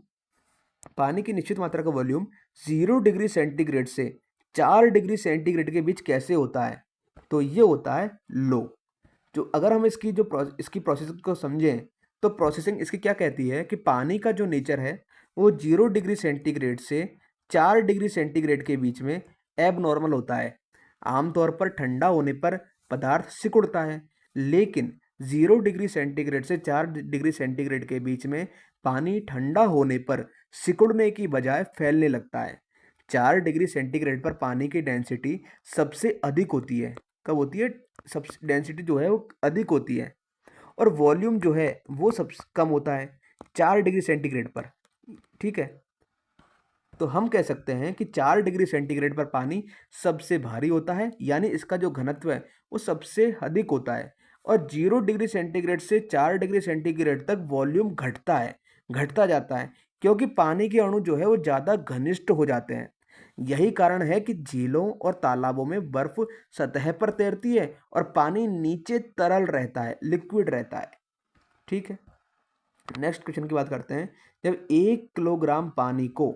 पानी की निश्चित मात्रा का वॉल्यूम 0 डिग्री सेंटीग्रेड से 4 डिग्री सेंटीग्रेड के बीच कैसे होता है? तो ये होता है लो। जो अगर हम इसकी प्रोसेस को समझें तो प्रोसेसिंग इसकी क्या कहती है कि पानी का जो नेचर है वो 0 डिग्री सेंटीग्रेड से 4 डिग्री सेंटीग्रेड के बीच में एब नॉर्मल होता है। आमतौर पर ठंडा होने पर पदार्थ सिकुड़ता है, लेकिन 0 डिग्री सेंटीग्रेड से 4 डिग्री सेंटीग्रेड के बीच में पानी ठंडा होने पर सिकुड़ने की बजाय फैलने लगता है। 4 डिग्री सेंटीग्रेड पर पानी की डेंसिटी सबसे अधिक होती है। कब होती है? सबसे डेंसिटी जो है वो अधिक होती है, और वॉल्यूम जो है वो सबसे कम होता है 4 डिग्री सेंटीग्रेड पर। ठीक है? तो हम कह सकते हैं कि 4 डिग्री सेंटीग्रेड पर पानी सबसे भारी होता है, यानी इसका जो घनत्व है वो सबसे अधिक होता है। और 0 डिग्री सेंटीग्रेड से 4 डिग्री सेंटीग्रेड तक वॉल्यूम घटता जाता है, क्योंकि पानी के अणु जो है वो ज़्यादा घनिष्ठ हो जाते हैं। यही कारण है कि झीलों और तालाबों में बर्फ सतह पर तैरती है और पानी नीचे तरल रहता है, लिक्विड रहता है। ठीक है? नेक्स्ट क्वेश्चन की बात करते हैं। जब 1 किलोग्राम पानी को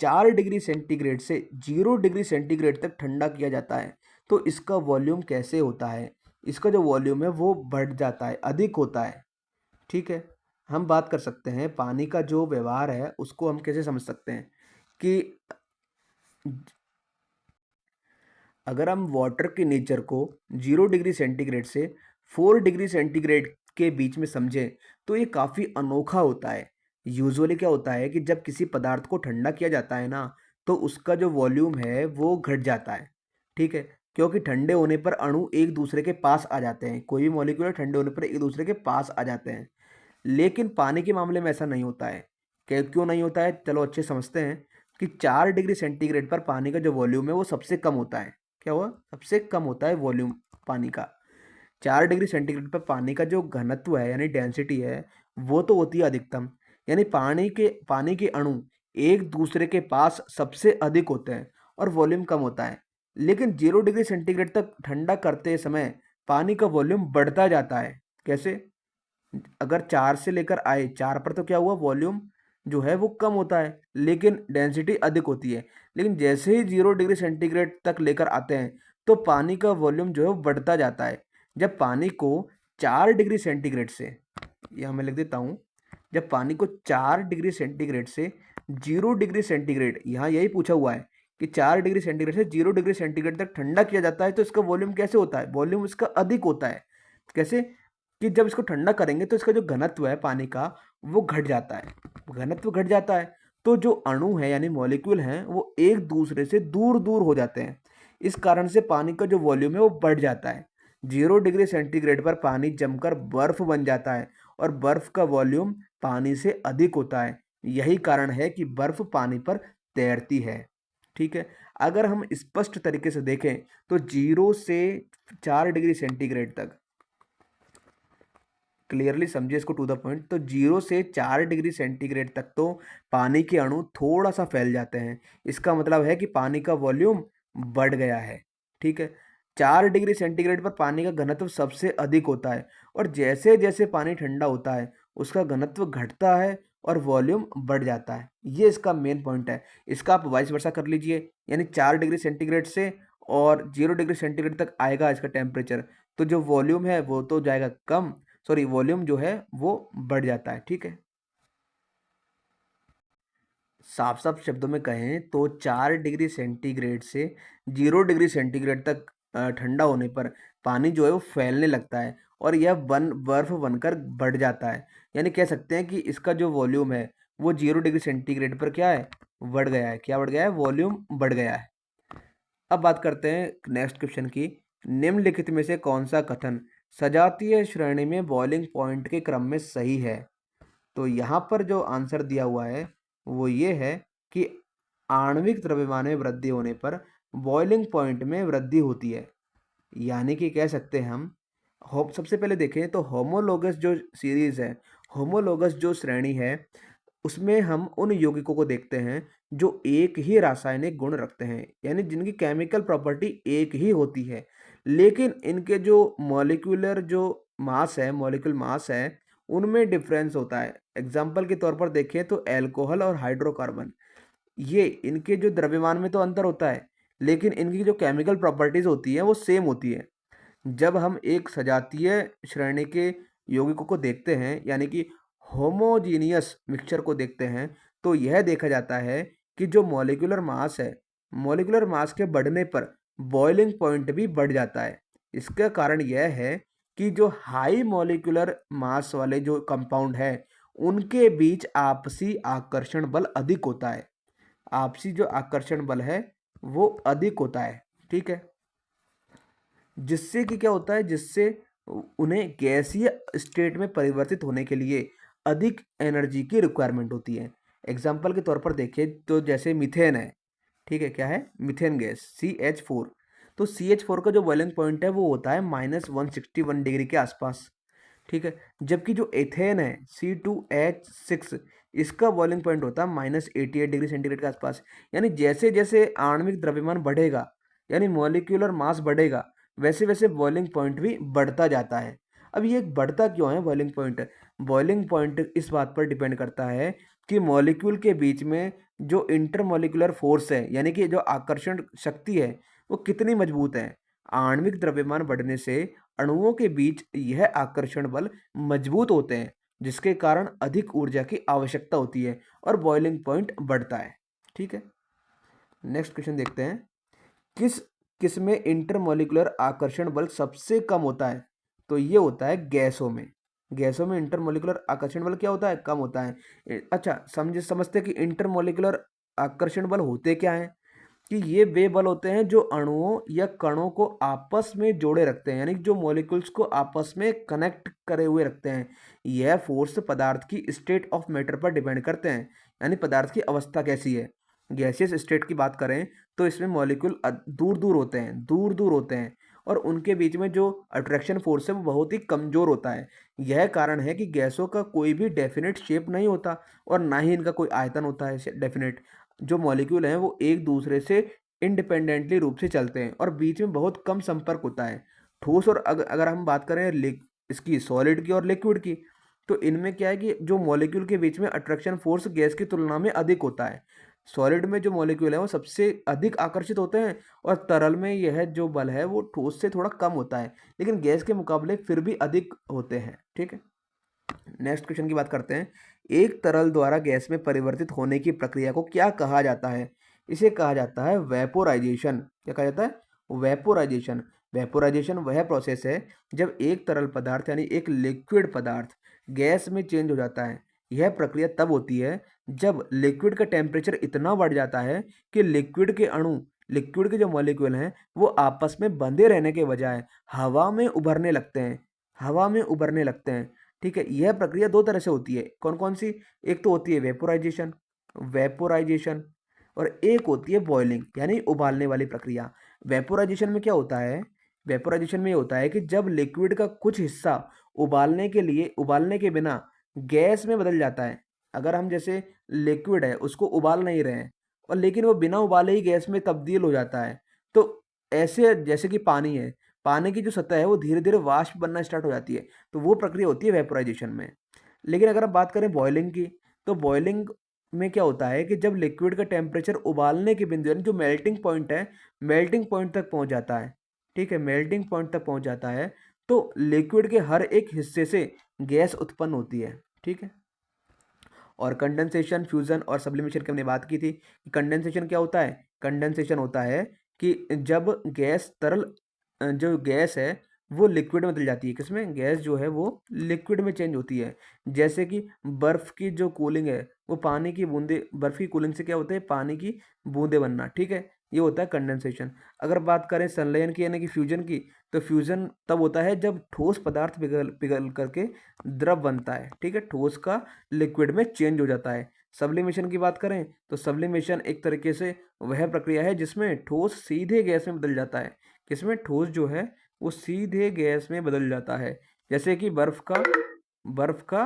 4 डिग्री सेंटीग्रेड से 0 डिग्री सेंटीग्रेड तक ठंडा किया जाता है तो इसका वॉल्यूम कैसे होता है? इसका जो वॉल्यूम है वो बढ़ जाता है, अधिक होता है। ठीक है? हम बात कर सकते हैं पानी का जो व्यवहार है उसको हम कैसे समझ सकते हैं कि अगर हम वाटर के नेचर को 0 डिग्री सेंटीग्रेड से 4 डिग्री सेंटीग्रेड के बीच में समझें तो ये काफ़ी अनोखा होता है। यूजुअली क्या होता है कि जब किसी पदार्थ को ठंडा किया जाता है ना, तो उसका जो वॉल्यूम है वो घट जाता है। ठीक है? क्योंकि ठंडे होने पर अणु एक दूसरे के पास आ जाते हैं, कोई भी मॉलिक्यूल ठंडे होने पर एक दूसरे के पास आ जाते हैं। लेकिन पानी के मामले में ऐसा नहीं होता है। क्यों नहीं होता है? चलो अच्छे समझते हैं कि 4 डिग्री सेंटीग्रेड पर पानी का जो वॉल्यूम है वो सबसे कम होता है। क्या हुआ? सबसे कम होता है वॉल्यूम पानी का। 4 डिग्री सेंटीग्रेड पर पानी का जो घनत्व है यानी डेंसिटी है वो तो होती है अधिकतम, यानी पानी के अणु एक दूसरे के पास सबसे अधिक होते हैं और वॉल्यूम कम होता है। लेकिन 0 डिग्री सेंटीग्रेड तक ठंडा करते समय पानी का वॉल्यूम बढ़ता जाता है। कैसे? अगर 4 से लेकर आए 4 पर तो क्या हुआ? वॉल्यूम जो है वो कम होता है लेकिन डेंसिटी अधिक होती है। लेकिन जैसे ही 0 डिग्री सेंटीग्रेड तक लेकर आते हैं तो पानी का वॉल्यूम जो है वो बढ़ता जाता है। जब पानी को 4 डिग्री सेंटीग्रेड से, यहाँ मैं लिख देता हूँ, जब पानी को 4 डिग्री सेंटीग्रेड से 0 डिग्री सेंटीग्रेड, यहाँ यही पूछा हुआ है कि 4 डिग्री सेंटीग्रेड से 0 डिग्री सेंटीग्रेड तक ठंडा किया जाता है तो इसका वॉल्यूम कैसे होता है? वॉल्यूम इसका अधिक होता है। कैसे? कि जब इसको ठंडा करेंगे तो इसका जो घनत्व है पानी का वो घट जाता है। घनत्व घट जाता है तो जो अणु है यानी मॉलिक्यूल हैं वो एक दूसरे से दूर-दूर हो जाते हैं। इस कारण से पानी का जो वॉल्यूम है वो बढ़ जाता है। 0 डिग्री सेंटीग्रेड पर पानी जमकर बर्फ बन जाता है और बर्फ का वॉल्यूम पानी से अधिक होता है। यही कारण है कि बर्फ पानी पर तैरती है। ठीक है? अगर हम स्पष्ट तरीके से देखें तो 0 से 4 डिग्री सेंटीग्रेड तक, क्लियरली समझिए इसको टू द पॉइंट, तो 0 से 4 डिग्री सेंटीग्रेड तक तो पानी के अणु थोड़ा-सा फैल जाते हैं। इसका मतलब है कि पानी का वॉल्यूम बढ़ गया है, ठीक है? 4 डिग्री सेंटीग्रेड पर पानी का घनत्व सबसे अधिक होता है और जैसे-जैसे पानी ठंडा होता है, उसका घनत्व घटता है और वॉल्यूम बढ़ जाता है। ये इसका मेन पॉइंट है। इसका आप वाइस वर्सा कर लीजिए, यानी 4 डिग्री सेंटीग्रेड से और 0 डिग्री सेंटीग्रेड तक आएगा इसका टेम्परेचर, तो जो वॉल्यूम है वो तो जाएगा कम, सॉरी वॉल्यूम जो है वो बढ़ जाता है। ठीक है? साफ साफ शब्दों में कहें तो 4 डिग्री सेंटीग्रेड से 0 डिग्री सेंटीग्रेड तक ठंडा होने पर पानी जो है वो फैलने लगता है और यह बर्फ बनकर बढ़ जाता है। यानी कह सकते हैं कि इसका जो वॉल्यूम है वो 0 डिग्री सेंटीग्रेड पर क्या है, बढ़ गया है। क्या बढ़ गया है? वॉल्यूम बढ़ गया है। अब बात करते हैं नेक्स्ट क्वेश्चन की। निम्नलिखित में से कौन सा कथन सजातीय श्रेणी में बॉइलिंग पॉइंट के क्रम में सही है? तो यहाँ पर जो आंसर दिया हुआ है वो ये है कि आणविक द्रव्यमान में वृद्धि होने पर बॉइलिंग पॉइंट में वृद्धि होती है। यानी कि कह सकते हैं हम, हो सबसे पहले देखें तो होमोलोगस जो सीरीज़ है, होमोलोगस जो श्रेणी है, उसमें हम उन यौगिकों को देखते हैं जो एक ही रासायनिक गुण रखते हैं, यानी जिनकी केमिकल प्रॉपर्टी एक ही होती है, लेकिन इनके जो मॉलिक्यूलर जो मास है, मॉलिक्यूल मास है, उनमें डिफरेंस होता है। एग्जाम्पल के तौर पर देखें तो अल्कोहल और हाइड्रोकार्बन, ये इनके जो द्रव्यमान में तो अंतर होता है, लेकिन इनकी जो केमिकल प्रॉपर्टीज़ होती हैं वो सेम होती है। जब हम एक सजातीय श्रेणी के यौगिकों को देखते हैं, यानी कि होमोजीनियस मिक्सचर को देखते हैं, तो यह देखा जाता है कि जो मॉलिक्यूलर मास है, मॉलिक्यूलर मास के बढ़ने पर बॉइलिंग पॉइंट भी बढ़ जाता है। इसका कारण यह है कि जो हाई मॉलिक्यूलर मास वाले जो कंपाउंड हैं, उनके बीच आपसी आकर्षण बल अधिक होता है। आपसी जो आकर्षण बल है, वो अधिक होता है, ठीक है? जिससे कि क्या होता है, जिससे उन्हें गैसीय स्टेट में परिवर्तित होने के लिए अधिक एनर्जी की रिक्वायरमेंट होती है। एग्जाम्पल के तौर पर देखें तो जैसे मीथेन है, ठीक है? क्या है? Methane gas CH4। तो CH4 का जो बॉइलिंग पॉइंट है वो होता है -161 डिग्री के आसपास, ठीक है? जबकि जो एथेन है C2H6, इसका बॉइलिंग पॉइंट होता है -88 डिग्री सेंटीग्रेड के आसपास। यानी जैसे जैसे आणविक द्रव्यमान बढ़ेगा, यानी मॉलिक्यूलर मास बढ़ेगा, वैसे वैसे बॉइलिंग पॉइंट भी बढ़ता जाता है। अब ये बढ़ता क्यों है बॉइलिंग पॉइंट? बॉइलिंग पॉइंट इस बात पर डिपेंड करता है कि मॉलिक्यूल के बीच में जो इंटरमॉलिक्यूलर फोर्स है, यानी कि जो आकर्षण शक्ति है, वो कितनी मजबूत है। आणविक द्रव्यमान बढ़ने से अणुओं के बीच यह आकर्षण बल मजबूत होते हैं, जिसके कारण अधिक ऊर्जा की आवश्यकता होती है और बॉइलिंग पॉइंट बढ़ता है। ठीक है? नेक्स्ट क्वेश्चन देखते हैं। किस किस में इंटरमॉलिक्यूलर आकर्षण बल सबसे कम होता है? तो ये होता है गैसों में। गैसों में इंटरमॉलिक्यूलर आकर्षण बल क्या होता है? कम होता है। अच्छा, समझते हैं कि इंटरमॉलिक्यूलर आकर्षण बल होते क्या हैं? कि ये वे बल होते हैं जो अणुओं या कणों को आपस में जोड़े रखते हैं, यानी जो मॉलिक्यूल्स को आपस में कनेक्ट करे हुए रखते हैं। यह फोर्स पदार्थ की स्टेट ऑफ मैटर पर डिपेंड करते हैं, यानी पदार्थ की अवस्था कैसी है। गैसियस स्टेट की बात करें तो इसमें मॉलिक्यूल दूर दूर होते हैं, दूर दूर होते हैं, और उनके बीच में जो अट्रैक्शन फोर्स है वो बहुत ही कमज़ोर होता है। यह कारण है कि गैसों का कोई भी डेफिनेट शेप नहीं होता और ना ही इनका कोई आयतन होता है डेफिनेट। जो मॉलिक्यूल हैं वो एक दूसरे से इंडिपेंडेंटली रूप से चलते हैं और बीच में बहुत कम संपर्क होता है। ठोस और अगर हम बात करें इसकी सॉलिड की और लिक्विड की, तो इनमें क्या है कि जो मॉलिक्यूल के बीच में अट्रैक्शन फोर्स गैस की तुलना में अधिक होता है। सॉलिड में जो मॉलिक्यूल है वो सबसे अधिक आकर्षित होते हैं और तरल में यह जो बल है वो ठोस से थोड़ा कम होता है, लेकिन गैस के मुकाबले फिर भी अधिक होते हैं। ठीक है? नेक्स्ट क्वेश्चन की बात करते हैं। एक तरल द्वारा गैस में परिवर्तित होने की प्रक्रिया को क्या कहा जाता है? इसे कहा जाता है वेपोराइजेशन। क्या कहा जाता है? वेपोराइजेशन। वेपोराइजेशन वह प्रोसेस है जब एक तरल पदार्थ यानी एक लिक्विड पदार्थ गैस में चेंज हो जाता है। यह प्रक्रिया तब होती है जब लिक्विड का टेम्परेचर इतना बढ़ जाता है कि लिक्विड के जो मॉलिक्यूल हैं वो आपस में बंधे रहने के बजाय हवा में उभरने लगते हैं। हवा में उभरने लगते हैं। ठीक है, यह प्रक्रिया दो तरह से होती है। कौन कौन सी? एक तो होती है वेपोराइजेशन वेपोराइजेशन और एक होती है बॉइलिंग यानी उबालने वाली प्रक्रिया। वेपोराइजेशन में क्या होता है? वेपोराइजेशन में ये होता है कि जब लिक्विड का कुछ हिस्सा उबालने के बिना गैस में बदल जाता है। अगर हम जैसे लिक्विड है उसको उबाल नहीं रहे हैं और लेकिन वो बिना उबाले ही गैस में तब्दील हो जाता है। तो ऐसे जैसे कि पानी है, पानी की जो सतह है वो धीरे-धीरे वाष्प बनना स्टार्ट हो जाती है। तो वो प्रक्रिया होती है वेपोराइजेशन में। लेकिन अगर आप बात करें बॉइलिंग की, तो बॉइलिंग में क्या होता है कि जब लिक्विड का टेम्परेचर उबालने के बिंदु यानी जो मेल्टिंग पॉइंट है, मेल्टिंग पॉइंट तक पहुंच जाता है। ठीक है, मेल्टिंग पॉइंट तक पहुंच जाता है तो लिक्विड के हर एक हिस्से से गैस उत्पन्न होती है। ठीक है, और कंडेंसेशन, फ्यूजन और सब्लिमेशन की हमने बात की थी। कंडेंसेशन क्या होता है? कंडेंसेशन होता है कि जब जो गैस है वो लिक्विड में बदल जाती है। किसमें? गैस जो है वो लिक्विड में चेंज होती है। जैसे कि बर्फ की जो कूलिंग है वो पानी की बूंदे, बर्फ की कूलिंग से क्या होता है? पानी की बूंदे बनना। ठीक है, ये होता है कंडेंसेशन। अगर बात करें संलयन की यानी कि फ्यूजन की, तो फ्यूजन तब होता है जब ठोस पदार्थ पिघल पिघल करके द्रव बनता है। ठीक है, ठोस का लिक्विड में चेंज हो जाता है। सब्लिमेशन की बात करें तो सब्लिमेशन एक तरीके से वह प्रक्रिया है जिसमें ठोस सीधे गैस में बदल जाता है। किसमें? ठोस जो है वो सीधे गैस में बदल जाता है। जैसे कि बर्फ का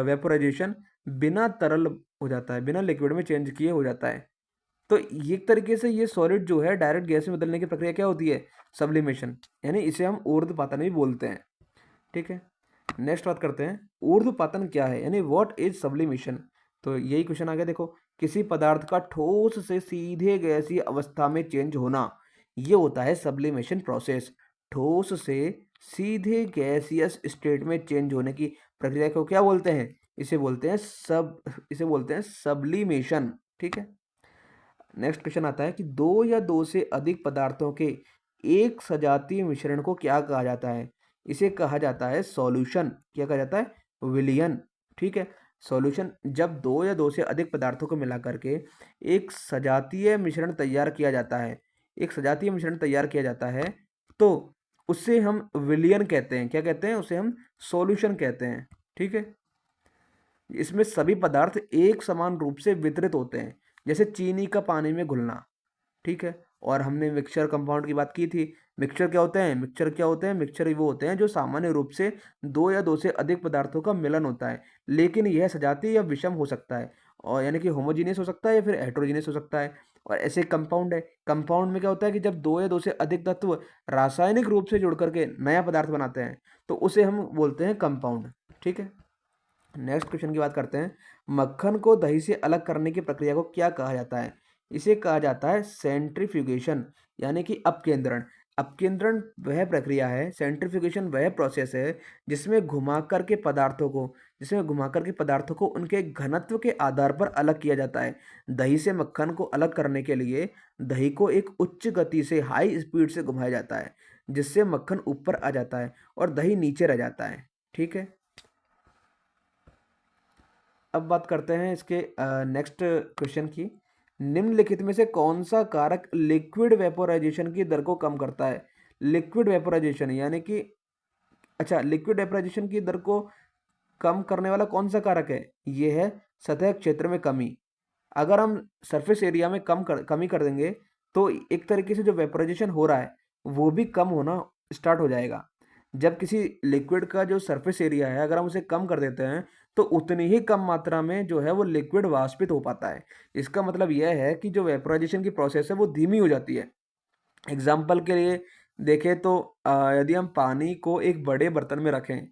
वेपोराइजेशन बिना तरल हो जाता है, बिना लिक्विड में चेंज किए हो जाता है। तो ये एक तरीके से ये सॉलिड जो है डायरेक्ट गैस में बदलने की प्रक्रिया क्या होती है? सब्लिमेशन, यानी इसे हम ऊर्ध्वपातन भी बोलते हैं। ठीक है, नेक्स्ट बात करते हैं ऊर्ध्वपातन क्या है यानी व्हाट इज सब्लिमेशन। तो यही क्वेश्चन आ गया। देखो, किसी पदार्थ का ठोस से सीधे गैसीय अवस्था में चेंज होना, ये होता है सब्लिमेशन प्रोसेस। ठोस से सीधे गैसियस स्टेट में चेंज होने की प्रक्रिया को क्या बोलते हैं? इसे बोलते हैं सब्लिमेशन। ठीक है, नेक्स्ट क्वेश्चन आता है कि दो या दो से अधिक पदार्थों के एक सजातीय मिश्रण को क्या कहा जाता है? इसे कहा जाता है सॉल्यूशन। क्या कहा जाता है? विलयन। ठीक है, सॉल्यूशन जब दो या दो से अधिक पदार्थों को मिला करके एक सजातीय मिश्रण तैयार किया जाता है, एक सजातीय मिश्रण तैयार किया जाता है, तो उसे हम विलयन कहते हैं। क्या कहते हैं? उसे हम सॉल्यूशन कहते हैं। ठीक है, इसमें सभी पदार्थ एक समान रूप से वितरित होते हैं, जैसे चीनी का पानी में घुलना। ठीक है, और हमने मिक्सचर कंपाउंड की बात की थी। मिक्सचर क्या होते हैं? मिक्सचर वो होते हैं जो सामान्य रूप से दो या दो से अधिक पदार्थों का मिलन होता है, लेकिन यह सजातीय या विषम हो सकता है, और यानी कि होमोजीनियस हो सकता है या फिर हेटेरोजीनियस हो सकता है। और ऐसे कंपाउंड है, कंपाउंड में क्या होता है कि जब दो या दो से अधिक तत्व रासायनिक रूप से जुड़ करके नया पदार्थ बनाते हैं तो उसे हम बोलते हैं कंपाउंड। ठीक है, नेक्स्ट क्वेश्चन की बात करते हैं। मक्खन को दही से अलग करने की प्रक्रिया को क्या कहा जाता है? इसे कहा जाता है सेंट्रीफ्यूगेशन, यानी कि अपकेंद्रण। अपकेंद्रण वह प्रक्रिया है, सेंट्रीफ्यूगेशन वह प्रोसेस है जिसमें घुमाकर के पदार्थों को उनके घनत्व के आधार पर अलग किया जाता है। दही से मक्खन को अलग करने के लिए दही को एक उच्च गति से हाई स्पीड से घुमाया जाता है, जिससे मक्खन ऊपर आ जाता है और दही नीचे रह जाता है। ठीक है, अब बात करते हैं इसके नेक्स्ट क्वेश्चन की। निम्नलिखित में से कौन सा कारक लिक्विड वेपोराइजेशन की दर को कम करता है? लिक्विड वेपोराइजेशन यानी कि लिक्विड वेपोराइजेशन की दर को कम करने वाला कौन सा कारक है? ये है सतह क्षेत्र में कमी। अगर हम सरफेस एरिया में कमी कर देंगे तो एक तरीके से जो वेपोराइजेशन हो रहा है वो भी कम होना स्टार्ट हो जाएगा। जब किसी लिक्विड का जो सरफेस एरिया है अगर हम उसे कम कर देते हैं तो उतनी ही कम मात्रा में जो है वो लिक्विड वाष्पित हो पाता है। इसका मतलब यह है कि जो वेपोराइजेशन की प्रोसेस है वो धीमी हो जाती है। एग्जाम्पल के लिए देखें तो यदि हम पानी को एक बड़े बर्तन में रखें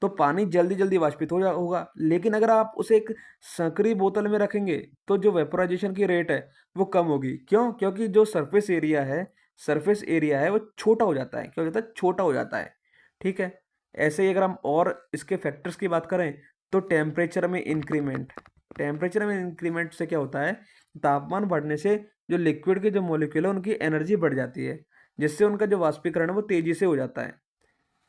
तो पानी जल्दी-जल्दी वाष्पित होगा। लेकिन अगर आप उसे एक संकरी बोतल में रखेंगे, तो जो वेपोराइज़ेशन की रेट है, वो कम होगी। क्यों? क्योंकि जो सरफेस एरिया है वो छोटा हो जाता है। क्या हो जाता है? छोटा हो जाता है। ठीक है? ऐसे ही अगर हम और इसके फैक्टर्स की बात करें, तो टेम्परेचर में इंक्रीमेंट से क्या होता है? तापमान बढ़ने से जो लिक्विड के जो मॉलिक्यूल है, उनकी एनर्जी बढ़ जाती है। जिससे उनका जो वाष्पीकरण है वो तेज़ी से हो जाता है।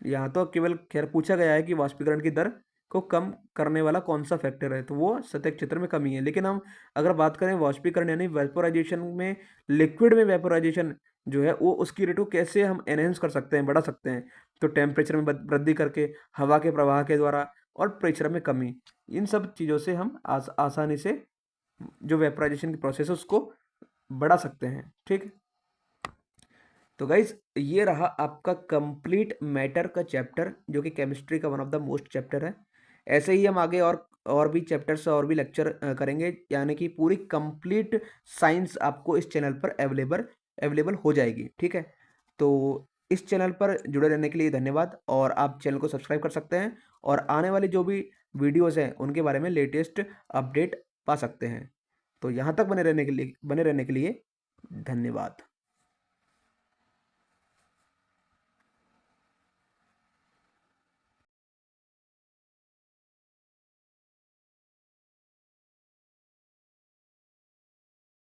यहाँ तो केवल खैर पूछा गया है कि वाष्पीकरण की दर को कम करने वाला कौन सा फैक्टर है, तो वो सतह क्षेत्र में कमी है। लेकिन हम अगर बात करें वाष्पीकरण यानी वेपोराइजेशन में, लिक्विड में वेपोराइजेशन जो है वो उसकी रेट को कैसे हम एनहेंस कर सकते हैं, बढ़ा सकते हैं, तो टेम्परेचर में वृद्धि करके, हवा के प्रवाह के द्वारा और प्रेशर में कमी, इन सब चीज़ों से हम आसानी से जो वेपोराइजेशन की प्रोसेस है उसको बढ़ा सकते हैं। ठीक, तो गाइज ये रहा आपका कंप्लीट मैटर का चैप्टर, जो कि केमिस्ट्री का one of the most chapter है। ऐसे ही हम आगे और भी चैप्टर्स और भी लेक्चर करेंगे, यानी कि पूरी कंप्लीट साइंस आपको इस चैनल पर अवेलेबल हो जाएगी। ठीक है, तो इस चैनल पर जुड़े रहने के लिए धन्यवाद, और आप चैनल को सब्सक्राइब कर सकते हैं और आने वाली जो भी वीडियोज़ हैं उनके बारे में लेटेस्ट अपडेट पा सकते हैं। तो यहाँ तक बने रहने के लिए धन्यवाद।